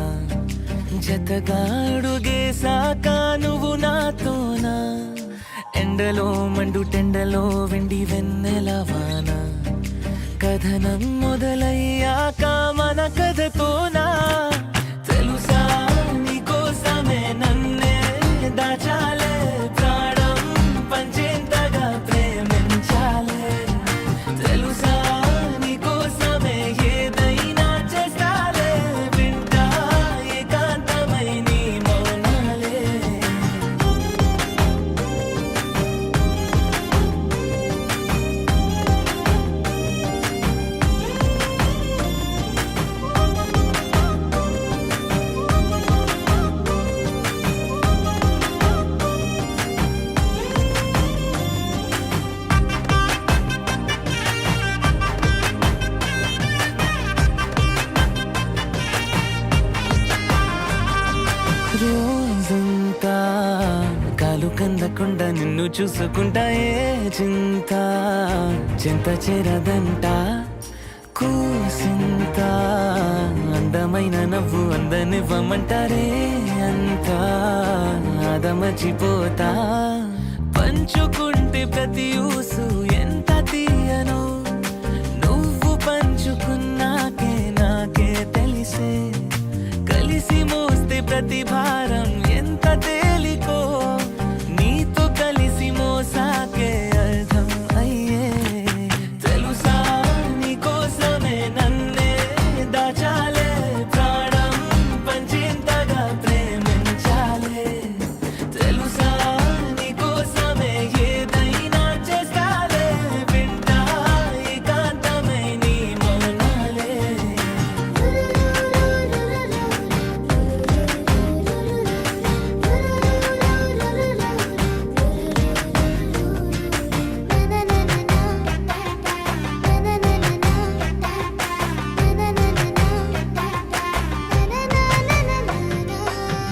జతగా అడుగేసాక నువ్వు నాతోనా, ఎండలో మండు టెండలో వెండి వెన్నెల వాన, కథనం మొదలయ్యాక మన కథతోనా, తెలుసా నీకోసమే నన్నే దాచాలే, ప్రాణం పంచేంతగా ప్రేమించాలే, తెలుసా నీకోసమే నిన్ను చూసుకుంటా ఏ చింత చింత చేరదంట కూసింత అందమైన నవ్వు అందనివ్వమంటారే అంతా అదమర్చిపోతా పంచుకుంటే ప్రతి ఊసు ఎంత తీయను నువ్వు పంచుకున్నాకే నాకే తెలిసే కలిసి మోస్తే ప్రతి భారం ఎంత తేలికో నీతో కలిసి మోసాకే అర్థం అయ్యే తెలుసా నీకోసమే నన్నే దాచాలే ప్రాణం పంచేంతగా ప్రేమించాలే తెలుసా నీకోసమే ఏదైనా చేస్తాలే వింటా ఏకాంతమై నీ మౌనాలే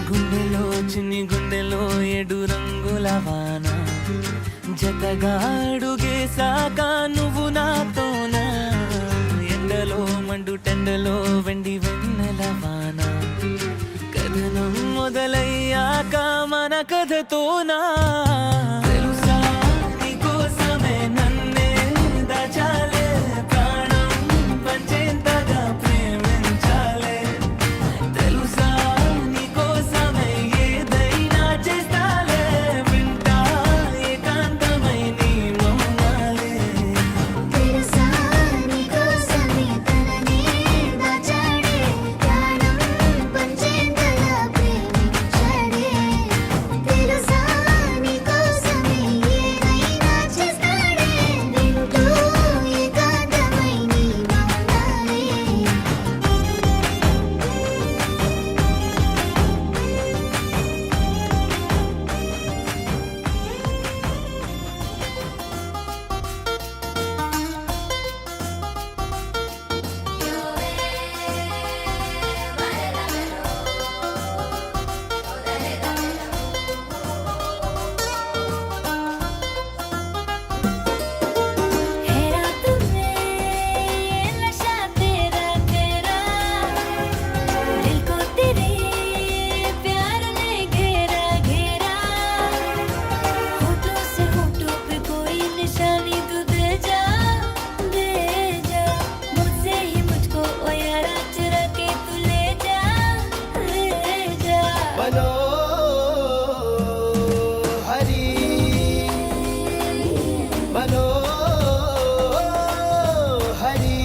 గుండెలో చిన్ని గుండెలో ఏడు రంగుల వాన జతగా అడుగేశాక నువ్వు నాతోనా ఎండలో మండు టెండలో వెండి వెన్నెల వాన కథనం మొదలయ్యాక మన కథతోనా తెలుసా నీకోసమే నన్నే దాచాలే ప్రాణం పంచేంతగా ప్రేమించాలే తెలుసా నీకోసమే ఏదైనా చేస్తాలే వింటా ఏకాంతమై నీ మౌనాలే తెలుసా నీకోసమే తననే దాచాడే ప్రాణం పంచేంతగా ప్రేమించాడే తెలుసా నీకోసమే ఏదైనా చేస్తాడే వింటూ ఏకాంతమై నీ మౌనాలే है रात में ये नशा तेरा तेरा दिल को तेरे प्यार ने घेरा घेरा होठों से होठों पे कोई निशानी तू दे जा मुझसे ही मुझको ओ यारा चुरा के तू ले जा बनो हरी बनो हरी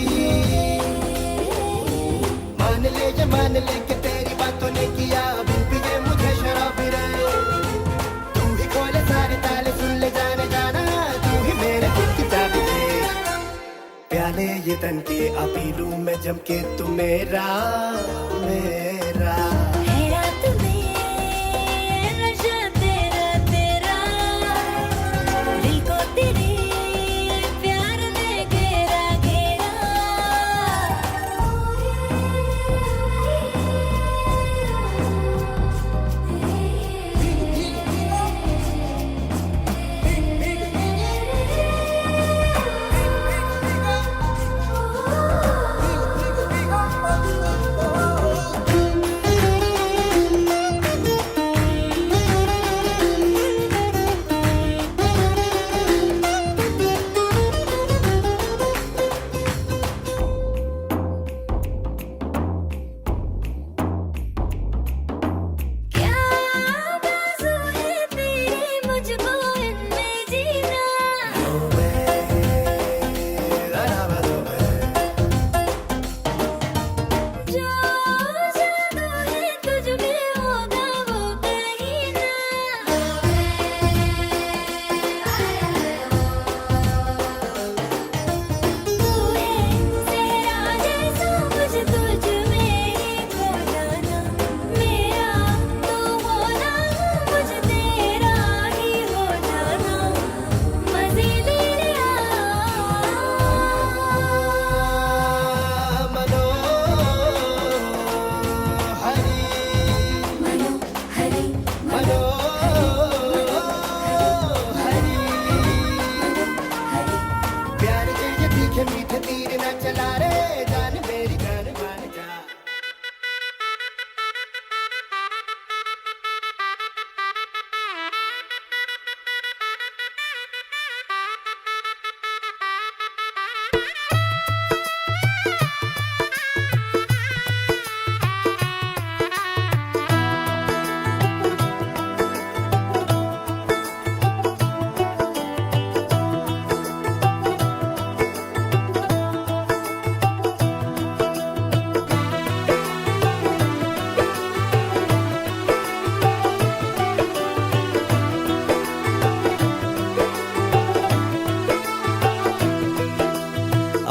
मान ले कि तेरी बातों ने किया बिन पिए मुझे शराब रे तू ही खोले सारे ताले सुन ले जाने जाना तू ही मेरे दिल की चाबी है प्याले ये तन के अपी लूं मैं जम के तू मेरा मेरा है रात में ये नशा तेरा तेरा दिल को तेरे प्यार ने घेरा घेरा Ooh. मीठे मीठे तीर न चला रे जान मेरी जान मान जा।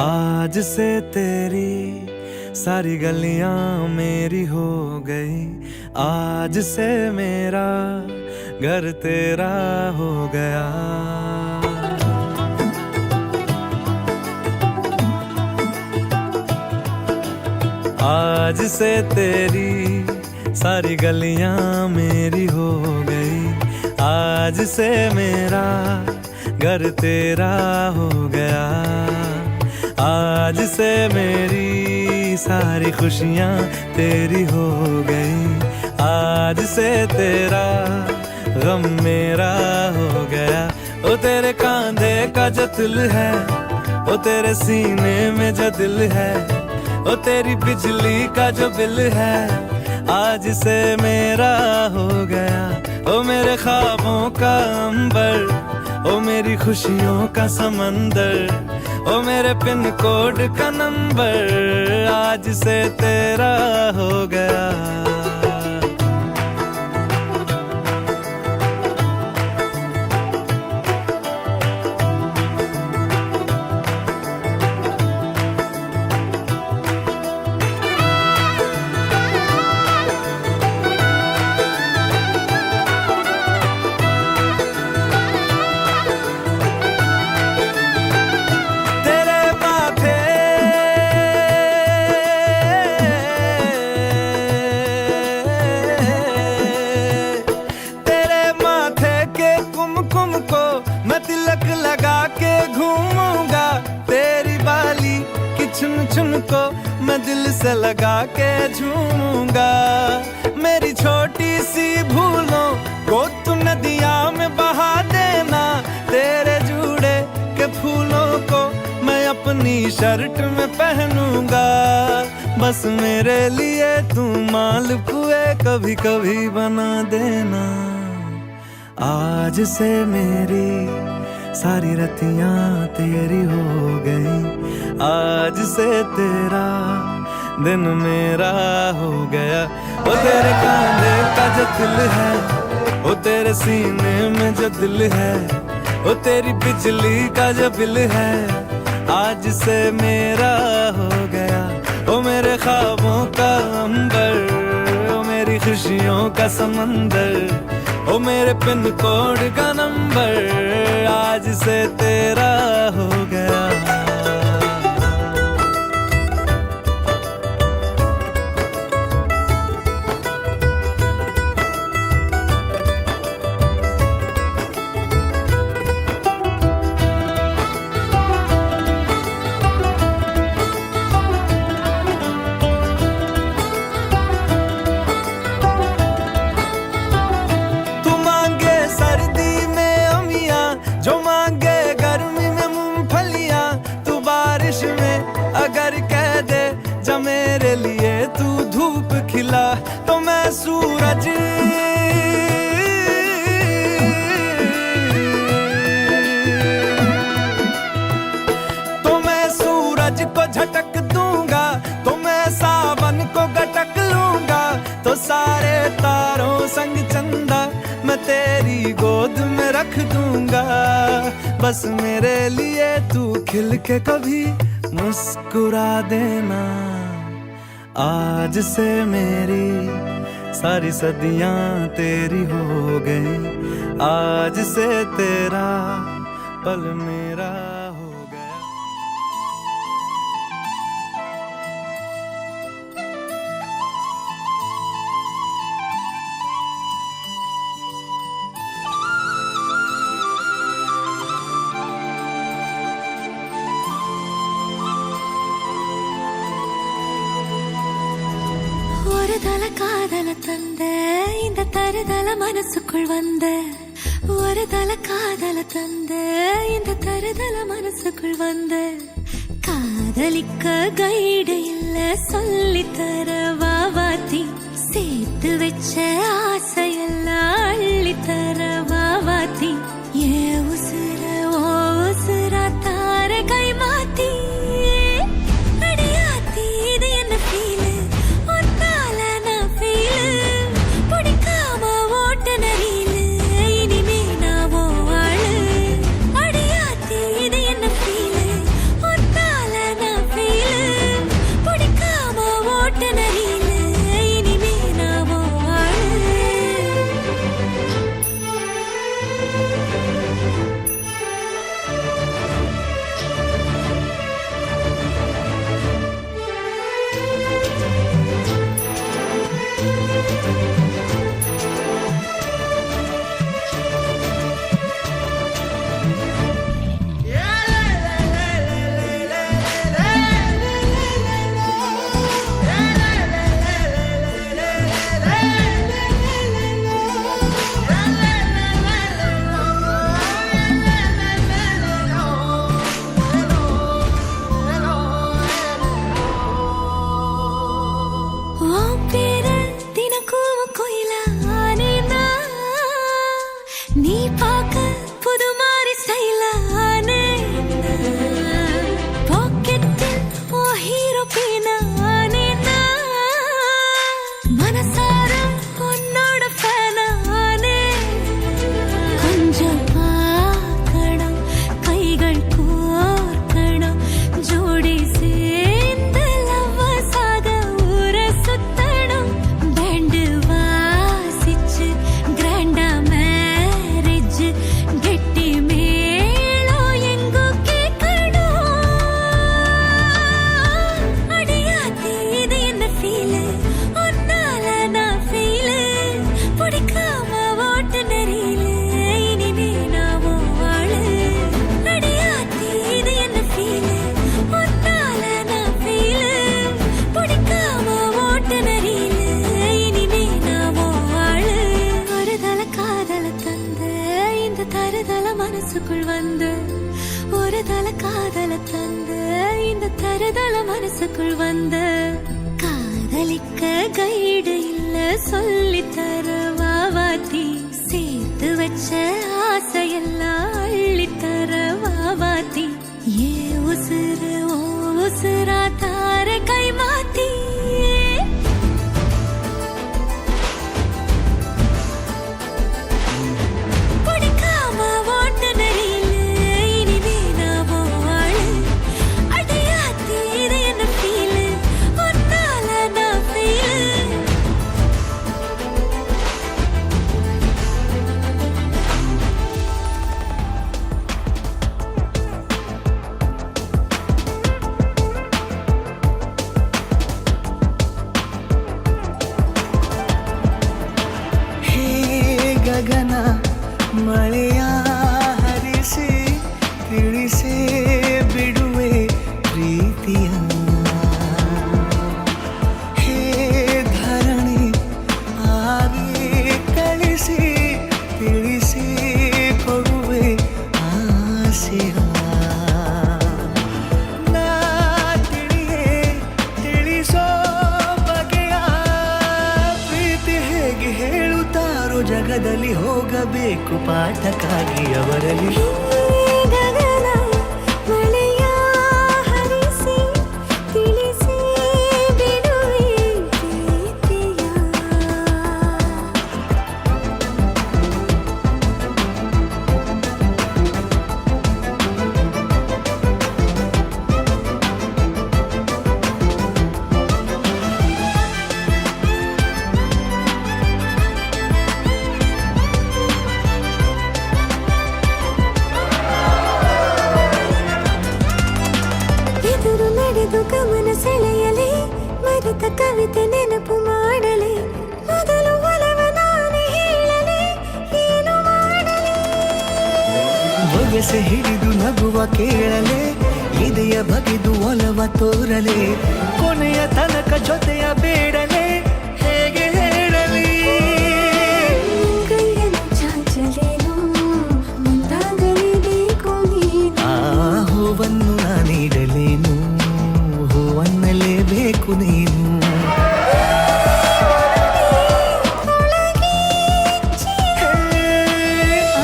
आज से तेरी सारी गलियां मेरी हो गई, आज से मेरा घर तेरा हो गया। आज से तेरी सारी गलियां मेरी हो गई, आज से मेरा घर तेरा हो गया। आज से मेरी सारी खुशियाँ तेरी हो गई, आज से तेरा गम मेरा हो गया। ओ तेरे कांधे का जो दिल है, ओ तेरे सीने में जो दिल है, ओ तेरी बिजली का जो बिल है, आज से मेरा हो गया। ओ मेरे ख्वाबों का अंबर, ओ मेरी खुशियों का समंदर, ओ मेरे पिन कोड का नंबर, आज से तेरा हो गया। को मैं दिल से लगा के झूमूंगा। मेरी छोटी सी भूलों को तू नदिया में बहा देना, तेरे जुड़े के फूलों को मैं अपनी शर्ट में पहनूंगा। बस मेरे लिए तू मालपुए कभी कभी बना देना। आज से मेरी सारी रतियां तेरी हो गई, आज से तेरा दिन मेरा हो गया। वो तेरे कांधे का जो दिल है, वो तेरे सीने में जो दिल है, वो तेरी बिजली का जो बिल है, आज से मेरा हो गया। वो मेरे ख्वाबों का अंबर, वो मेरी खुशियों का समंदर, ओ मेरे पिन कोड का नंबर, आज से तेरा हो गया। मेरे लिए तू धूप खिला तो मैं सूरज, तो मैं सूरज को झटक दूंगा, तो मैं सावन को गटक लूंगा, तो सारे तारों संग चंदा मैं तेरी गोद में रख दूंगा। बस मेरे लिए तू खिल के कभी मुस्कुरा देना। आज से मेरी सारी सदियां तेरी हो गई, आज से तेरा पल मेरा हो गया। தல காதல தந்த இந்த தருதல மனசுக்குள் வந்த ஒரு தல காதல தந்த இந்த தருதல மனசுக்குள் வந்த காதலிக்க கைடு இல்ல சொல்லித்தர வாவாத்தி சேர்த்து வச்ச ஆசையெல்லாம் அள்ளித்தர வாவாத்தி ஏ உசுர ஓ உசுரா தார கை மாத்தி அடியாத்தி இது என்ன ஃபீலு ஒன்னால நான் ஃபீலு பிடிக்காம ஓட்ட நரியிலு இனிமே நான் ஓ ஆளு அடியாத்தி இது என்ன ஃபீலு ஒன்னால நான் ஃபீலு பிடிக்காம ஓட்ட நரியிலு இனிமே நான் ஓ ஆளு உன் பேரு தினக்கும் கோயிலா ஆனேனா நீ பார்க்க புது மாதிரி ஸ்டைலா ஆனேனா பாக்கெட்டில் ஓ ஹீரோ பீனா ஆனேனா மனசார உன்னோட ஃபேனா ஆனேனா கொஞ்சம் பார்க்கணும் கைகள் கோர்க்கணும் ஜோடி சேர்ந்து லவ்வர்ஸாக ஊரை சுத்தணும் பேண்டு வாசிச்சு கிராண்டா மேரேஜ் கெட்டி மேளம் எங்கோ கேட்கணும் அடியாத்தி இது என்ன ஃபீலு ஒன்னால நான் ஃபீலு பிடிக்காம ஓட்டு நெறியில இனிமே நான் ஓ ஆளு அடியாத்தி இது என்ன ஃபீலு ஒன்னால நான் ஃபீலு பிடிக்காம ஓட்டு நெறியில இனிமே நான் ஓ ஆளு ஒரு தல காதல தந்த இந்த தருதல மனசுக்குள் வந்து ஒரு தல காதல தந்த இந்த தருதல மனசுக்குள் வந்து காதலிக்க கைடு இல்ல சொல்லித்தர வாவாத்தி சேர்த்து வச்ச ஆசையெல்லாம் அள்ளித்தர வாவாத்தி ஏ உசுறு ஓ உசுரா தார கை மாத்தி பிடிக்காம ஓட்ட நெறியில இனிமே நான் ஓ ஆளு அடியாத்தி இது என்ன ஃபீலு ஒன்னால நான் ஃபீலு ಹೇ ಗಗನ ಮಳೆಯ ಹರಿಸಿ ತಿಳಿಸೇ ಬಿಡುವೆ ಪ್ರೀತಿಯ ಹೇ ಧರಣಿ ಆಗಿ ಕಳಿಸಿ ತಿಳಿಸಿ ಕೊಡುವೆ ಆಸೆಯ ನಾ ತಿಳಿಯೇ ತಿಳಿಸೋ ಬಗೆಯ ಪ್ರೀತಿ ಹೇಗೆ ಹೇಳುತ್ತಾರೋ ಜಗದಲ್ಲಿ ಹೋಗಬೇಕು ಪಾಠಕ್ಕಾಗಿ ಅವರಲ್ಲಿ ಗಗನ ಮಳೆಯ ಹರಿಸಿ ತಿಳಿಸಿ ಬಿಡುವೆ ಪ್ರೀತಿಯ ಎದುರು ನಡೆದು ಗಮನ ಸೆಳೆಯಲಿ ಮರೆತ ಕವಿತೆ ನೆನಪು ಮಾಡಲಿ ಮೊದಲು ಒಲವ ನಾನೇ ಹೇಳಲಿ ಏನು ಮಾಡಲಿ ಬೊಗಸೆ ಹಿಡಿದು ನಗುವ ಕೇಳಲೆ ಇದೆಯ ಬಗೆದು ಒಲವ ತೋರಲೆ ಕೊನೆಯ ತನಕ ಜೊತೆಯ ಬೇಡಲೆ ಹೇ ರೂಪು ನೀನು.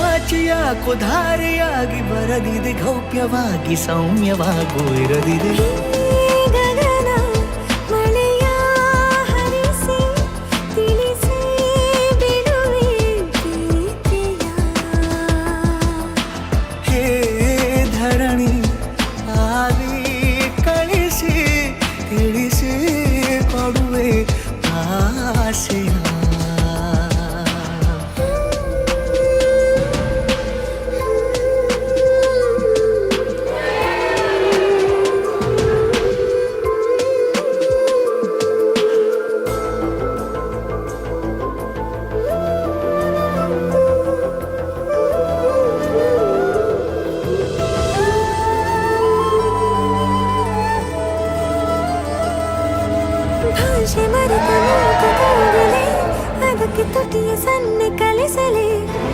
ಆಚೆಯಾಕೋ ಧಾರೆಯಾಗಿ ಬರದಿದೆ ಗೌಪ್ಯವಾಗಿ ಸೌಮ್ಯವಾಗೂ ಇರದಿದೆ. ಗಗನ ಮಳೆಯ ಹರಿಸಿ ತಿಳಿಸಿ ಬಿಡುವೆ ಪ್ರೀತಿಯ. ಹೇ ಧರಣಿ ಆವಿ ಕಳಿಸಿ ತಿಳಿಸಿ ಕೊಡುವೆ ಆಸೆಯ. ಭಾಷೆ ಮರೆತ ಮೂಕುಗೂಡಲೇ ಅದಕ್ಕೆ ತುಟಿಯ ಸನ್ನೆ ಕಲಿಸಲೇ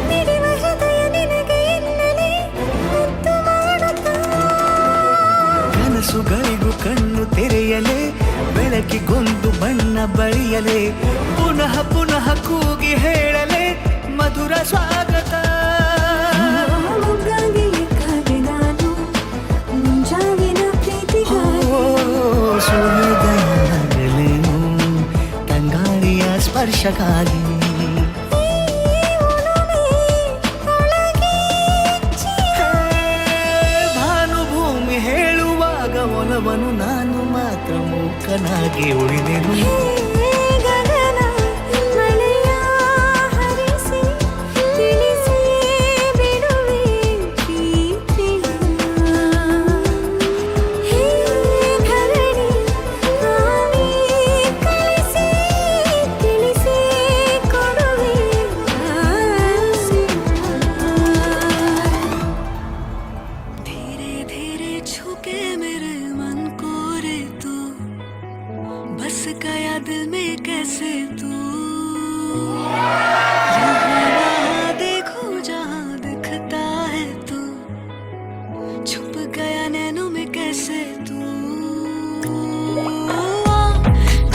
ಮಿಡಿವ ಹೃದಯ ನಿನಗೆ ಎನ್ನಲೇ ಮುದ್ದು ಮಾಡುತ್ತಾ. ಕನಸುಗಳಿಗೂ ಕಣ್ಣು ತೆರೆಯಲೇ ಬೆಳಕಿಗೊಂದು ಬಣ್ಣ ಬಳಿಯಲೇ ಪುನಃ ಪುನಃ ಕೂಗಿ ಹೇಳಲೇ ಮಧುರ ಸ್ವಾಗತ. ಮೊಗ್ಗಾಗಿ ಕಾದೆ ನಾನು ಮುಂಜಾವಿನ ಪ್ರೀತಿಗಾಗಿ. ಸುಳಿದೆಯಲೇನು ತಂಗಾಳಿಯ ಸ್ಪರ್ಶಕ್ಕಾಗಿ. ಭಾನುಭೂಮಿ ಹೇಳುವಾಗ ಒಲವನು ನಾನು ಮಾತ್ರ ಮೂಕನಾಗಿ ಉಳಿದೆನು. ಗಗನ ಮಳೆಯ ಹರಿಸಿ ತಿಳಿಸಿ ಬಿಡುವೆ ಪ್ರೀತಿಯ. ಹೇ ಧರಣಿ ಆವಿ ಕಳಿಸಿ ತಿಳಿಸಿ ಕೊಡುವೆ ಆಸೆಯ. धीरे धीरे छुके मेरे मन को रे तू, बस गया दिल में कैसे तू. यहाँ देखो जहाँ दिखता है तू, छुप गया नैनों में कैसे तू.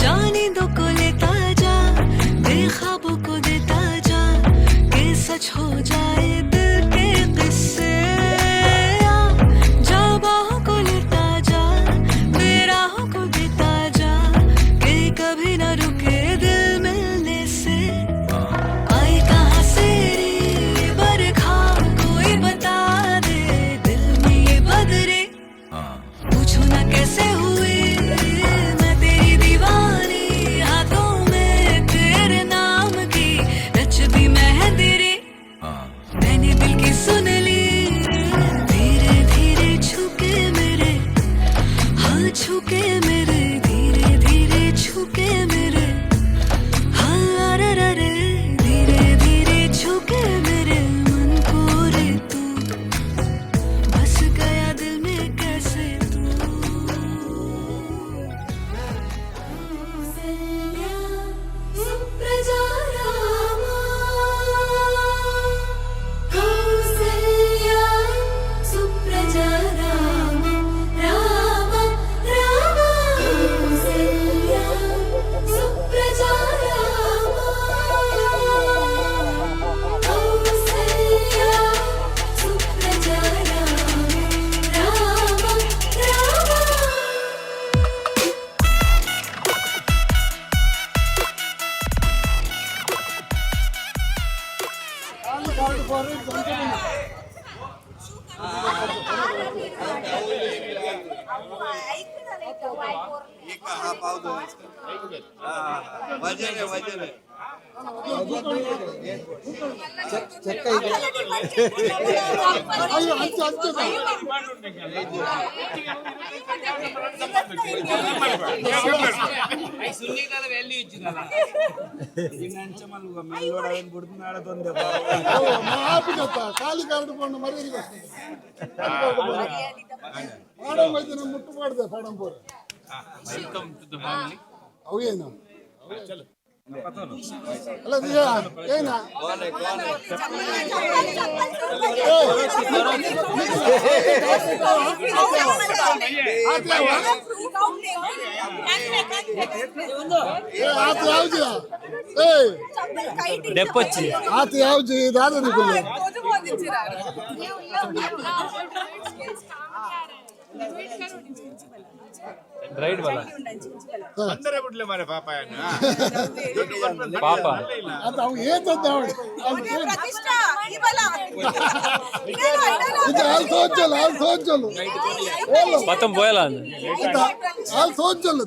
जाने दो को लेता जा, बेख्वाबों को देता जा, के सच हो जाए दिल के किस्से. जा बाहों को लेता जा, बेराहों को देता जा, के कभी न रुके दिल मिलने से. आए कहाँ से रे बरखा कोई बता दे, दिल में ये बदरे पूछो ना कैसे हुए. मैं तेरी दीवानी हाथों में तेरे नाम की रच दी मेहंदी रे. मैंने दिल की सुन ली. धीरे धीरे छुके मेरे, हाँ छुके मेरे, धीरे धीरे छुके मेरे, हाँ रे रे रे. धीरे धीरे छुके मेरे मन को रे तू, बस गया दिल में कैसे तू. सुप्रजा रामा, कौसल्या सुप्रजा राम राम राम. कौसल्या सुप्रजा राम, कौसल्या सुप्रजा राम राम राम. ಖಾಲಿ ಕಾರ್ಡ್ ಕೊಂಡು ಮರ್ಯಾದೆ ಮುಟ್ಟಬಾರ್ದು ಫಾಡಂಪುರ ಅವೇನು ಅಲ್ಲ ಏನ ಆತ ಯಾವ್ದು ಡೆಪ್ಪೊಚ್ಚಿ ಆತ ಯಾವ್ದು ದಾದನಿ ಕುಲ್ಲು ರೈಡ್ ಬಲ ಪಾಪ ಅದು ಅವು ಏತದ್ದ ಅವಳು ಇದು ಹಾಲು ಸೋಚಲು ಪತ್ತಂ ಪೋಯಲ್ಲ ಹಾಲು ಸೋಚಲು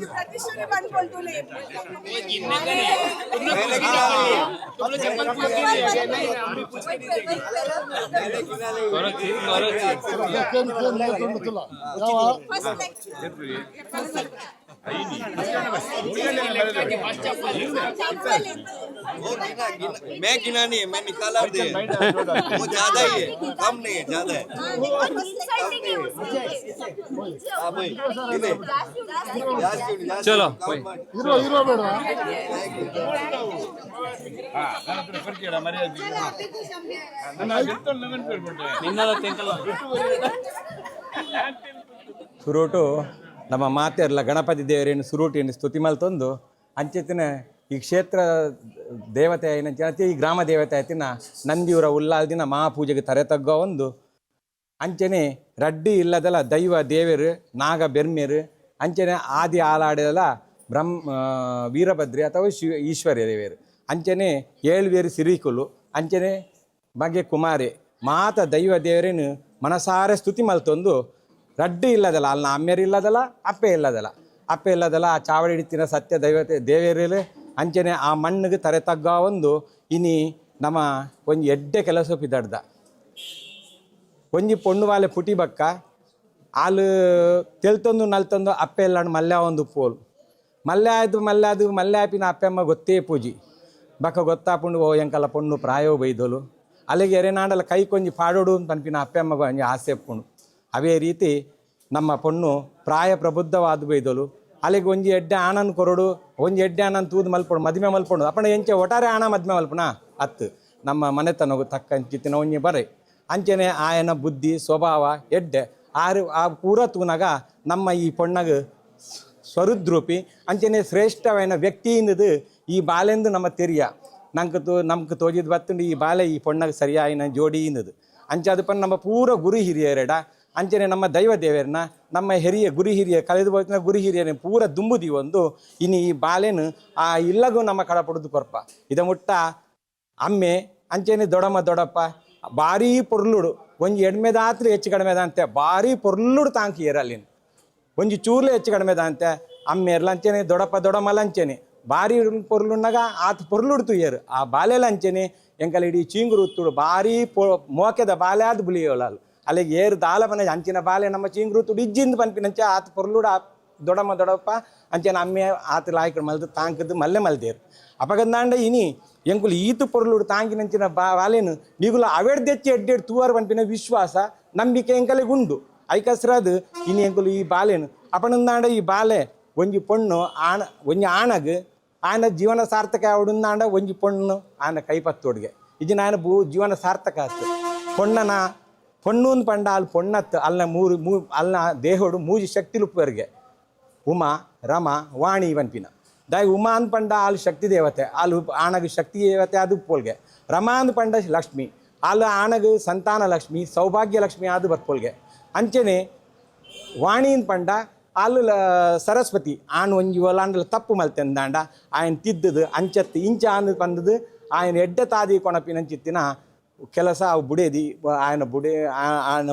मैं गिना नहीं है, मैं निकाला दे वो ज्यादा ही है, कम नहीं है, ज्यादा है। हाँ भाई चलो ಹೀರೋ ಹೀರೋ ಬೇಡ ನಿನ್ನಲ್ಲ ತಿಂಕಲ್ಲ ಸುರೋಟು ನಮ್ಮ ಮಾತೆರ್ಲ ಗಣಪತಿ ದೇವರೇನು ಸುರೋಟಿಯನ್ನು ಸ್ತುತಿ ಮಲ್ತೊಂದು ಅಂಚೆತ್ತಿನ ಈ ಕ್ಷೇತ್ರ ದೇವತೆ ಆಯ್ನ ಜನತೆ ಈ ಗ್ರಾಮ ದೇವತೆ ಆಯ್ತಿನ ನಂದಿಯೂರ ಉಲ್ಲಾಲ್ದಿನ ಮಹಾಪೂಜೆಗೆ ತರೆ ತಗ್ಗೋ ಒಂದು ಅಂಚನೆ ರಡ್ಡಿ ಇಲ್ಲದಲ್ಲ ದೈವ ದೇವರು ನಾಗ ಬೆರ್ಮೇರು ಅಂಚನೆ ಆದಿ ಆಲಾಡದಲ್ಲ ವೀರಭದ್ರಿ ಅಥವಾ ಈಶ್ವರ್ಯ ದೇವರು ಅಂಚನೆ ಏಳ್ವೇರು ಸಿರಿಕುಲು ಅಂಚನೆ ಬಗೆ ಕುಮಾರಿ ಮಾತ ದೈವ ದೇವರೇನು ಮನಸಾರೆ ಸ್ತುತಿ ಮಲ್ತೊಂದು ರಡ್ಡಿ ಇಲ್ಲದಲ್ಲ ಅಲ್ಲ ಅಮ್ಮೇರು ಇಲ್ಲದಲ್ಲ ಅಪ್ಪೆ ಇಲ್ಲದಲ್ಲ ಅಪ್ಪೆ ಇಲ್ಲದಲ್ಲ ಆ ಚಾವಡಿ ಹಿಡಿತಿನ ಸತ್ಯ ದೈವತೆ ದೇವೇರಲ್ಲಿ ಅಂಚನೆ ಆ ಮಣ್ಣಿಗೆ ತರೆ ತಗ್ಗ ಒಂದು ಇನಿ ನಮ್ಮ ಒಂಜಿ ಎಡ್ಡೆ ಕೆಲಸ ಪಿದಡ್ದ ಒಂಜಿ ಪೊಣ್ಣು ವಾಲೆ ಪುಟಿ ಬಕ್ಕ ಆಲು ತೆಲ್ತೊಂದು ನಲ್ತೊಂದು ಅಪ್ಪೆ ಎಲ್ಲ ಮಲ್ಯ ಒಂದು ಪೋಲು ಮಲ್ಯ ಆಪಿನ ಅಪ್ಪೆಮ್ಮ ಗೊತ್ತೇ ಪೂಜಿ ಬಕ್ಕ ಗೊತ್ತಾಪುಂಡು ಓ ಎಂಕಲ್ಲ ಪೊಣ್ಣು ಪ್ರಾಯೋ ಬೈದೋಲು ಅಲ್ಲಿಗೆ ಎರೆನಾಡಲ್ಲ ಕೈ ಕೊಂಜಿ ಪಾಡೋಡು ಅಂತ ಅನ್ಪಿನ ಅಪ್ಪೆಮ್ಮ ಒಂಜಿ ಆಸೆ ಪುಣು ಅವೇ ರೀತಿ ನಮ್ಮ ಪೊಣ್ಣು ಪ್ರಾಯ ಪ್ರಬುದ್ಧವಾದ ಬೈದೋಲು ಅಲ್ಲಿಗೆ ಒಂಜಿ ಎಡ್ಡೆ ಆಣನ್ ಕೊರಡು ಒಂಜಿ ಎಡ್ಡೆ ಆಣನ್ ತೂದು ಮಲ್ಪೊಡು ಮದುವೆ ಮಲ್ಪೊಡು ಅಪ್ಪಣ ಎಂಚೆ ಒಟ್ಟಾರೆ ಆಣ ಮದುವೆ ಮಲ್ಪಣ ಅತ್ತು ನಮ್ಮ ಮನೆತನಗು ತಕ್ಕಂಚಿತ್ತಿನ ಒಂಜಿ ಬರೆ ಅಂಚನೆ ಆಯನ ಬುದ್ಧಿ ಸ್ವಭಾವ ಎಡ್ಡೆ ಆ ಪೂರ ತೂನಾಗ ನಮ್ಮ ಈ ಪೊಣ್ಣಗ ಸ್ವರುದ್ರೂಪಿ ಅಂಚನೆ ಶ್ರೇಷ್ಠವಾದ ವ್ಯಕ್ತಿಯಿಂದದು ಈ ಬಾಲೆಂದು ನಮ್ಮ ತೆರಿಯ ನಮ್ಗೆ ತೋಜಿದ್ ಬತ್ತುಂಡು ಈ ಬಾಲೆ ಈ ಪೊಣ್ಣಗ ಸರಿಯಾಯಿನ ಜೋಡಿಯಿಂದದು ಅಂಚೆ ಅದು ಪನ್ನ ನಮ್ಮ ಪೂರ ಗುರು ಹಿರಿಯರೆಡ ಅಂಚನೆ ನಮ್ಮ ದೈವ ದೇವರನ್ನ ನಮ್ಮ ಹಿರಿಯ ಗುರು ಹಿರಿಯ ಕಳೆದು ಹೋಗ್ತಿನ ಗುರು ಹಿರಿಯರನ್ನ ಪೂರ ದುಂಬುದಿ ಒಂದು ಇನ್ನು ಈ ಬಾಲೆನು ಆ ಇಲ್ಲಗೂ ನಮ್ಮ ಕಡಪಡುದು ಕೊರಪ ಇದ ಮುಟ್ಟ ಅಮ್ಮೆ ಅಂಚನೆ ದೊಡಪ್ಪ ಭಾರೀ ಪೊರ್ಲುಡು ಒಂಜಿ ಎಡ್ಮೆದಾತ್ರು ಹೆಚ್ಚು ಕಡಿಮೆದ ಅಂತೆ ಭಾರೀ ಪೊರ್ಲುಡು ತಾಂಕಿ ಏರಲ್ಲಿನ ಒಂಜಿ ಚೂರ್ಲೆ ಹೆಚ್ಚು ಕಡಿಮೆದ ಅಂತೆ ಅಮ್ಮೆರ್ಲ ಅಂಚನೆ ದೊಡಮಲ ಅಂಚನೆ ಭಾರಿ ಪೊರ್ಲುಣ್ಣಾಗ ಆತ ಪೊರ್ಲುಡು ತುಯ್ಯರು ಆ ಬಾಲೆಲ ಅಂಚನೆ ಎಂಕಲ್ ಇಡೀ ಚೀಂಗುರು ಉತ್ತುಡು ಭಾರೀ ಮೋಕೆದ ಬಾಲೆ ಆದ ಬುಲಿಯೋಲಾಲು ಅಲ್ಲಿಗೆ ಏರು ದಾಲಪನ ಅಂಚಿನ ಬಾಲೆ ನಮ್ಮ ಚೀಂಗುರು ಉತ್ತುಡು ಇಜ್ಜಿಂದು ಪನ್ಪಿನಂಚ ಆತ ಪೊರ್ಲುಡು ದೊಡಪ್ಪ ಅಂಚನೆ ಅಮ್ಮೆ ಆತ ಲಾಯ್ಕಡು ಮಲ್ದು ತಾಂಕದ್ದು ಮಲ್ಲೆ ಮಲ್ದೇರು ಅಪಗಂದಾಂಡ ಇನಿ ಎಂಕುಲು ಈತು ಪೊರ್ಲುಡು ತಾಂಕಿನಂಚಿನ ಬಾಲೆನು ನೀಗುಲ ಅವೆಡ್ದೆಚ್ಚಿ ಎಡ್ಡೆಡ್ ತೂವಾರು ಪನ್ಪಿನ ವಿಶ್ವಾಸ ನಂಬಿಕೆ ಎಂಕಲಿಗೆ ಉಂಡು ಐಕಸ್ರದು ಇನಿ ಎಂಕುಲು ಈ ಬಾಲೆನು ಅಪನಂದಾಂಡ ಈ ಬಾಲೆ ಒಂಜಿ ಪೊಣ್ಣು ಒಂಜಿ ಆಣಗ್ ಆಯನ ಜೀವನ ಸಾರ್ಥಕ ಅವಡುಂದಾಂಡ ಒಂಜಿ ಪೊಣ್ಣು ಆಯನ ಕೈಪತ್ತೋಡ್ಗೆ ಇದು ನಾನು ಜೀವನ ಸಾರ್ಥಕ ಆಯ್ತು ಪೊಣ್ಣುಂದು ಪಂಡ ಅಲ್ಲಿ ಪೊಣ್ಣತ್ತು ಅಲ್ಲ ಅಲ್ಲ ದೇಹೋಡು ಮೂಜಿ ಶಕ್ತಿಲು ಉಪ್ಪವರೆಗೆ ಉಮಾ ರಮ ವಾಣಿ ಪನ್ಪಿನ ದಾಯಿ ಉಮಾ ಅಂದ್ ಪಂಡ ಅಲ್ಲಿ ಶಕ್ತಿ ದೇವತೆ ಅಲ್ಲಿ ಆಣಗ ಶಕ್ತಿ ದೇವತೆ ಅದು ಪೋಲ್ಗೆ ರಮಾ ಅಂದ್ ಪಂಡ ಲಕ್ಷ್ಮಿ ಅಲ್ಲಿ ಆಣಗ ಸಂತಾನ ಲಕ್ಷ್ಮಿ ಸೌಭಾಗ್ಯ ಲಕ್ಷ್ಮಿ ಅದು ಬರ್ಪೋಲ್ಗೆ ಅಂಚನೆ ವಾಣಿಯಿಂದ ಪಂಡ ಅಲ್ಲಿ ಸರಸ್ವತಿ ಆಣ್ ಒಂಜಿ ಒಲಾಂಡಲ ತಪ್ಪು ಮಲ್ತೆಂದಾಂಡ ಆಯನ ತಿದ್ದದು ಅಂಚತ್ತು ಇಂಚ ಅಂದ್ ಪಂದದು ಆಯನ ಎಡ್ಡೆ ತಾದಿ ಕೊಣಪಿನಂಚಿತ್ತಿನ ಕೆಲಸ ಅವು ಬುಡೇದಿ ಆಯನ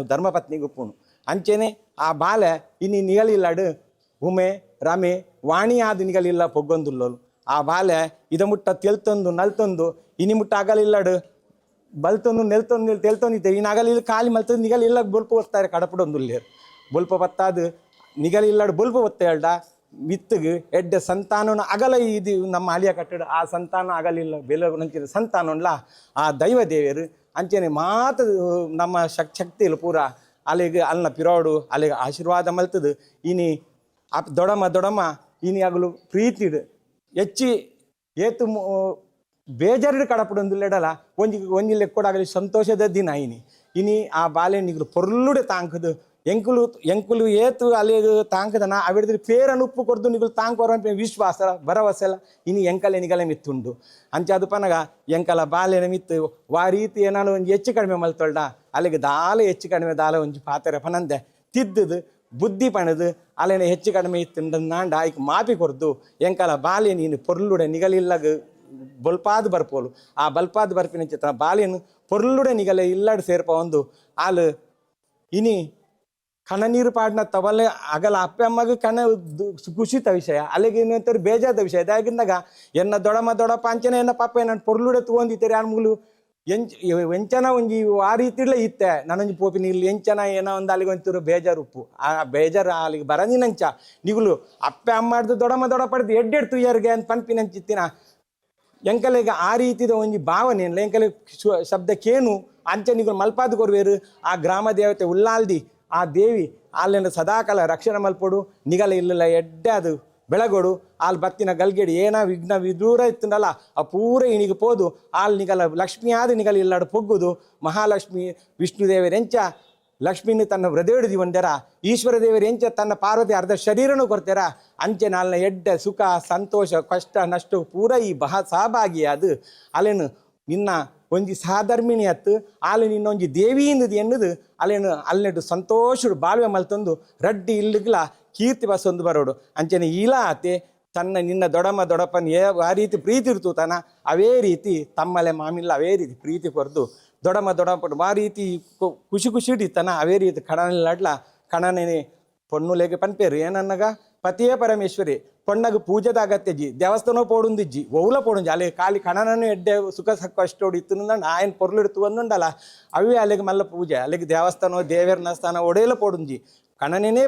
ಧರ್ಮಪತ್ನಿಗೆ ಉಪ್ಪುಣು ಅಂಚೆನೆ ಆ ಬಾಲೆ ಇನ್ನು ನಿಗಳಿಲ್ಲಾಡು ಉಮೆ ರಮೆ ವಾಣಿ ಆದ ನಿಗಳಿಲ್ಲ ಪೊಗ್ಗೊಂದುಲ್ಲೋಲು ಆ ಬಾಲೆ ಇದ ಮುಟ್ಟ ತೆಲ್ತೊಂದು ನಲ್ತೊಂದು ಇನಿ ಮುಟ್ಟ ಅಗಲಿಲ್ಲಾಡು ಬಲ್ತೊಂದು ನೆಲ್ತೊಂದು ತೆಲ್ತೊಂದಿದ್ದೆ ಇನ್ನು ಅಗಲಿಲ್ಲ ಖಾಲಿ ಮಲ್ತೊಂದು ನಿಗಳಿಲ್ಲ ಬೊಲ್ಪ ಬರ್ತಾರೆ ಕಡಪಡೊಂದುಲ್ಲೇರು ಬೊಲ್ಪ ಬತ್ತಾದು ನಿಗಳಿಲ್ಲಾಡು ಬೊಲ್ಪ ಬತ್ತ ಹೇಳ್ದ ಮಿತ್ತಗೆ ಎಡ್ಡೆ ಸಂತಾನನ ಅಗಲ ಇದು ನಮ್ಮ ಅಲಿಯ ಕಟ್ಟಡ ಆ ಸಂತಾನ ಅಗಲಿಲ್ಲ ಬೆಲಂಚಿನ ಸಂತಾನಲ್ಲ ಆ ದೈವ ದೇವರು ಅಂಚನೆ ಮಾತು ನಮ್ಮ ಶಕ್ತಿ ಇಲ್ಲ ಪೂರ ಅಲ್ಲಿಗೆ ಅಲ್ಲಿನ ಪಿರೋಡು ಅಲ್ಲಿಗೆ ಆಶೀರ್ವಾದ ಮಲ್ತದು ಇನಿ ದೊಡಮ ಇನಿ ಆಗಲು ಪ್ರೀತಿಡು ಹೆಚ್ಚಿ ಏತು ಬೇಜಾರಿಡು ಕಡಪಡೊಂದುಲ್ಲೆಡಲ್ಲ ಒಂಜಿ ಲೆಕ್ಕೊಡಾಗಲಿ ಸಂತೋಷದ ದಿನ ಇನಿ ಆ ಬಾಲೆ ನಿಗಲು ಪೊರ್ಲುಡೆ ತಾಂಕದು ಎಂಕುಲು ಏತು ಅಲ್ಲಿ ತಾಂಕದನ ಅವಿಡ್ದು ಪೇರನ್ನು ಉಪ್ಪು ಕೊಡ್ದು ನಿಗುಲು ತಾಂಕೋರ ವಿಶ್ವಾಸ ಭರವಸೆಲ್ಲ ಇನ್ನು ಎಂಕಲೆ ನಿಗಲೆ ಮಿತ್ತುಂಡು ಅಂಚೆ ಅದು ಪನಗ ಎಂಕಲ ಬಾಲೆನ ಮಿತ್ತು ವಾ ರೀತಿ ಏನಾದ್ರು ಒಂದು ಹೆಚ್ಚು ಕಡಿಮೆ ಮಲ್ತೊಳ್ಡ ಅಲ್ಲಿಗೆ ದಾಲೆ ಹೆಚ್ಚು ಕಡಿಮೆ ದಾಲೆ ಒಂಜಿ ಪಾತ್ರೆ ಪನಂದೆ ತಿದ್ದದು ಬುದ್ಧಿ ಪಣದು ಅಲ್ಲೇನೆ ಹೆಚ್ಚು ಕಡಿಮೆ ಇತ್ತು ನಾಂಡ ಆಯ್ಕೆ ಮಾಪಿ ಕೊರ್ದು ಎಂಕಲ ಬಾಲೆ ನೀನು ಪೊರ್ಲುಡೆ ನಿಗಲಿಲ್ಲಗ ಬಲ್ಪಾದ ಬರ್ಪೋಲು ಆ ಬಲ್ಪಾದ ಬರ್ಪಿನ ಚಿತ್ರ ಬಾಲೆನು ಪೊರ್ಲುಡೆ ನಿಗಲೆ ಇಲ್ಲಡ್ ಸೇರ್ಪ ಒಂದು ಆಲು ಇನಿ ಕಣ ನೀರು ಪಾಡ್ನ ತವಲೆ ಅಗಲ ಅಪ್ಪೆ ಅಮ್ಮಗ ಕಣ ಖುಷಿತ ವಿಷಯ ಅಲ್ಲಿಗೆ ಏನಂತಾರೆ ಬೇಜಾದ ವಿಷಯ ಇದಾಗಿಂದಾಗ ಎನ್ನ ದೊಡ ಪಾಂಚನೆ ಎನ್ನ ಪಾಪ ನನ್ನ ಪೊರ್ಲುಡೆ ತಗೊಂಡಿದ್ದೀರಿ ಅನ್ಮುಲು ಎಂಚನ ಒಂಜಿ ಆ ರೀತಿಲೇ ಇತ್ತೆ ನನಂಜಿ ಪೋಪಿನ ಇಲ್ಲಿ ಎಂಚನ ಏನೋ ಒಂದು ಅಲ್ಲಿಗೆ ಒಂಚೂರು ಬೇಜಾರು ಉಪ್ಪು ಆ ಬೇಜಾರು ಅಲ್ಲಿಗೆ ಬರದಿನಂಚ ನಿಗುಲು ಅಪ್ಪೆ ಅಮ್ಮಾಡ್ದು ದೊಡ ಪಡೆದು ಎಡ್ಡೆಡ್ ತುಯ್ಯರ್ಗೆ ಅಂತ ಪನ್ಪಿನಂಚಿತ್ತಿನ ಎಂಕಲೆಗೆ ಆ ರೀತಿದ ಒಂಜಿ ಭಾವನೆ ಇಲ್ಲ ಎಂಕಲೆ ಶಬ್ದಕ್ಕೇನು ಅಂಚನಿಗಳು ಮಲ್ಪಾದು ಕೊರ್ವೇರು ಆ ಗ್ರಾಮ ದೇವತೆ ಉಲ್ಲಾಲ್ದಿ ಆ ದೇವಿ ಅಲ್ಲಿಂದ ಸದಾಕಾಲ ರಕ್ಷಣೆ ಮಲ್ಪೊಡು ನಿಗಲ ಇಲ್ಲ ಎಡ್ಡೆ ಅದು ಬೆಳಗೋಡು ಅಲ್ಲಿ ಬತ್ತಿನ ಗಲ್ಗೆಡಿ ಏನ ವಿಘ್ನ ವಿದೂರ ಇತ್ತಂಡಲ್ಲ ಆ ಪೂರ ಇಣಿಗೆ ಪೋದು ಅಲ್ಲಿ ನಿಗಲ ಲಕ್ಷ್ಮಿ ಆದ ನಿಗಲ ಇಲ್ಲಾಡು ಪೊಗ್ಗುದು ಮಹಾಲಕ್ಷ್ಮಿ ವಿಷ್ಣು ದೇವರೆಂಚ ಲಕ್ಷ್ಮಿನ ತನ್ನ ಹೃದಯಡಿದಿ ಒಂದೆರ ಈಶ್ವರ ದೇವರೆಂಚ ತನ್ನ ಪಾರ್ವತಿ ಅರ್ಧ ಶರೀರನೂ ಕೊಡ್ತಾರ ಅಂಚೆ ನಾಲ್ನ ಎಡ್ಡೆ ಸುಖ ಸಂತೋಷ ಕಷ್ಟ ನಷ್ಟ ಪೂರ ಈ ಸಹಭಾಗಿ ಅದು ಅಲ್ಲೇನು ನಿನ್ನ ಒಂಜಿ ಸಹಧರ್ಮಿಣಿ ಅತ್ತು ಆಲೆ ನಿನ್ನ ಒಂಜಿ ದೇವಿ ಇಂದದು ಎನ್ನುದು ಅಲ್ಲೇನು ಅಲ್ಲೆಡು ಸಂತೋಷಡು ಬಾಳ್ವೆ ಮಲ್ತೊಂದು ರಡ್ಡಿ ಇಲ್ಲಿಗ್ಲ ಕೀರ್ತಿ ಬಸ್ಸೊಂದು ಬರೋಡು ಅಂಚನೆ ಇಲ್ಲ ಆತೆ ತನ್ನ ನಿನ್ನ ದೊಡಪ್ಪನ ಆ ರೀತಿ ಪ್ರೀತಿ ಇರ್ತು ತಾನ ಅವೇ ರೀತಿ ತಮ್ಮಲೆ ಮಾಮಿಲ್ಲ ಅವೇ ರೀತಿ ಪ್ರೀತಿ ಕೊರ್ದು ದೊಡಪ್ಪಡು ಆ ರೀತಿ ಖುಷಿ ಇಡಿತಾನ ಅವೇ ರೀತಿ ಕಣನಿಲ್ಲಾಡ್ಲ ಕಣನೇ ಪೊಣ್ಣುಲೆಗೆ ಪನ್ಪೇರು ಏನನ್ನಗ ಪತಿಯೇ ಪರಮೇಶ್ವರಿ ಪೊಣ್ಣಗ ಪೂಜೆದ ಅಗತ್ಯಜಿ ದೇವಸ್ಥಾನ ಪೋಡುಂದಿಜ್ಜಿ ಒವ್ಲ ಪೋಡುಂಜಿ ಅಲ್ಲಿ ಖಾಲಿ ಕಣನನ್ನು ಎಡ್ಡೆ ಸುಖ ಸಕ್ಕ ಅಷ್ಟೋಡು ಇತ್ತು ಆಯನ್ ಪೊರ್ಲು ಇಡ್ತು ಒಂದುಂಡಲ್ಲ ಅವೇ ಅಲ್ಲಿಗೆ ಮಲ್ಲ ಪೂಜೆ ಅಲ್ಲಿಗೆ ದೇವಸ್ಥಾನ ದೇವರನ ಸ್ಥಾನ ಒಡೆಯಲ ಪೋಡುಂಜಿ ಕಣನೇ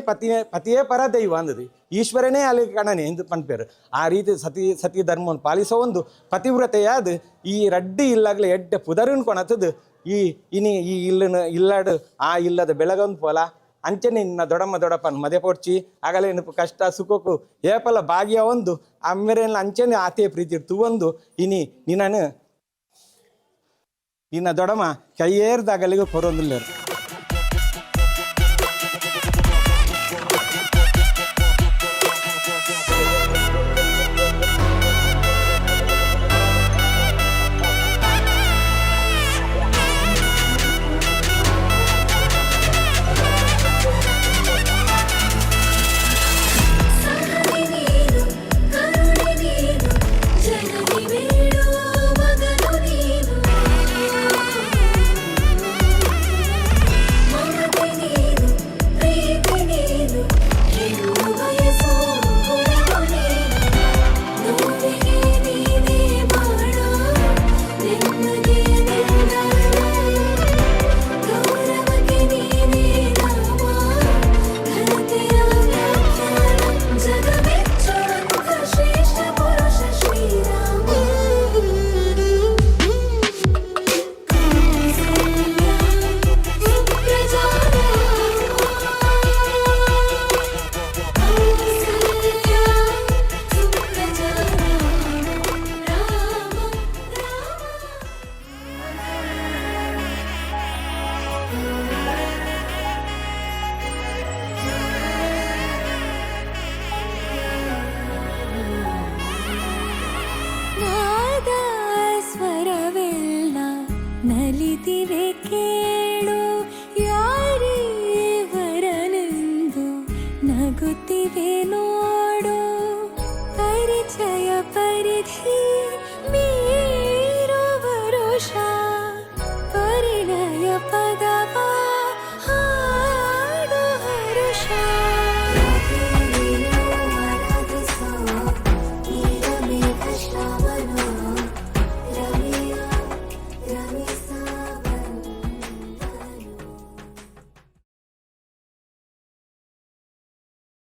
ಪತಿಯೇ ಪರ ದೈವ ಅಂದದು ಈಶ್ವರನೇ ಅಲ್ಲಿಗೆ ಕಣನೆ ಎಂದು ಪನ್ಪೇರು ಆ ರೀತಿ ಸತಿ ಧರ್ಮವನ್ನು ಪಾಲಿಸೋ ಒಂದು ಪತಿವ್ರತೆಯಾದ ಈ ರಡ್ಡಿ ಇಲ್ಲಾಗಲೇ ಎಡ್ಡೆ ಪುದರಿನ ಕೊಣತದು ಈ ಇಲ್ಲಡು ಆ ಇಲ್ಲದ ಬೆಳಗೊಂದು ಪೋಲ ಅಂಚನೆ ನಿನ್ನ ದೊಡಪ್ಪನ ಮದೆ ಪೊಡ್ಚಿ ಆಗಲೇ ನೆನಪು ಕಷ್ಟ ಸುಖಕ್ಕೂ ಏಪಲ ಭಾಗ್ಯ ಒಂದು ಅಮ್ಮೆರೆಲ್ಲ ಅಂಚನೆ ಆತೆಯ ಪ್ರೀತಿ ಇರ್ತು ಒಂದು ನಿನ್ನ ದೊಡಮ ಕೈಯೇರ್ದಾಗಲಿಗೂ ಕೊರೊಂದಿಲ್ಲ ನಲಿದಿವೆ ಕೇಳು ಯಾರೇ ವರನೆಂದು ನಗುತ್ತಿವೆ ನೋಡು ಪರಿಚಯ ಪರಿಧಿ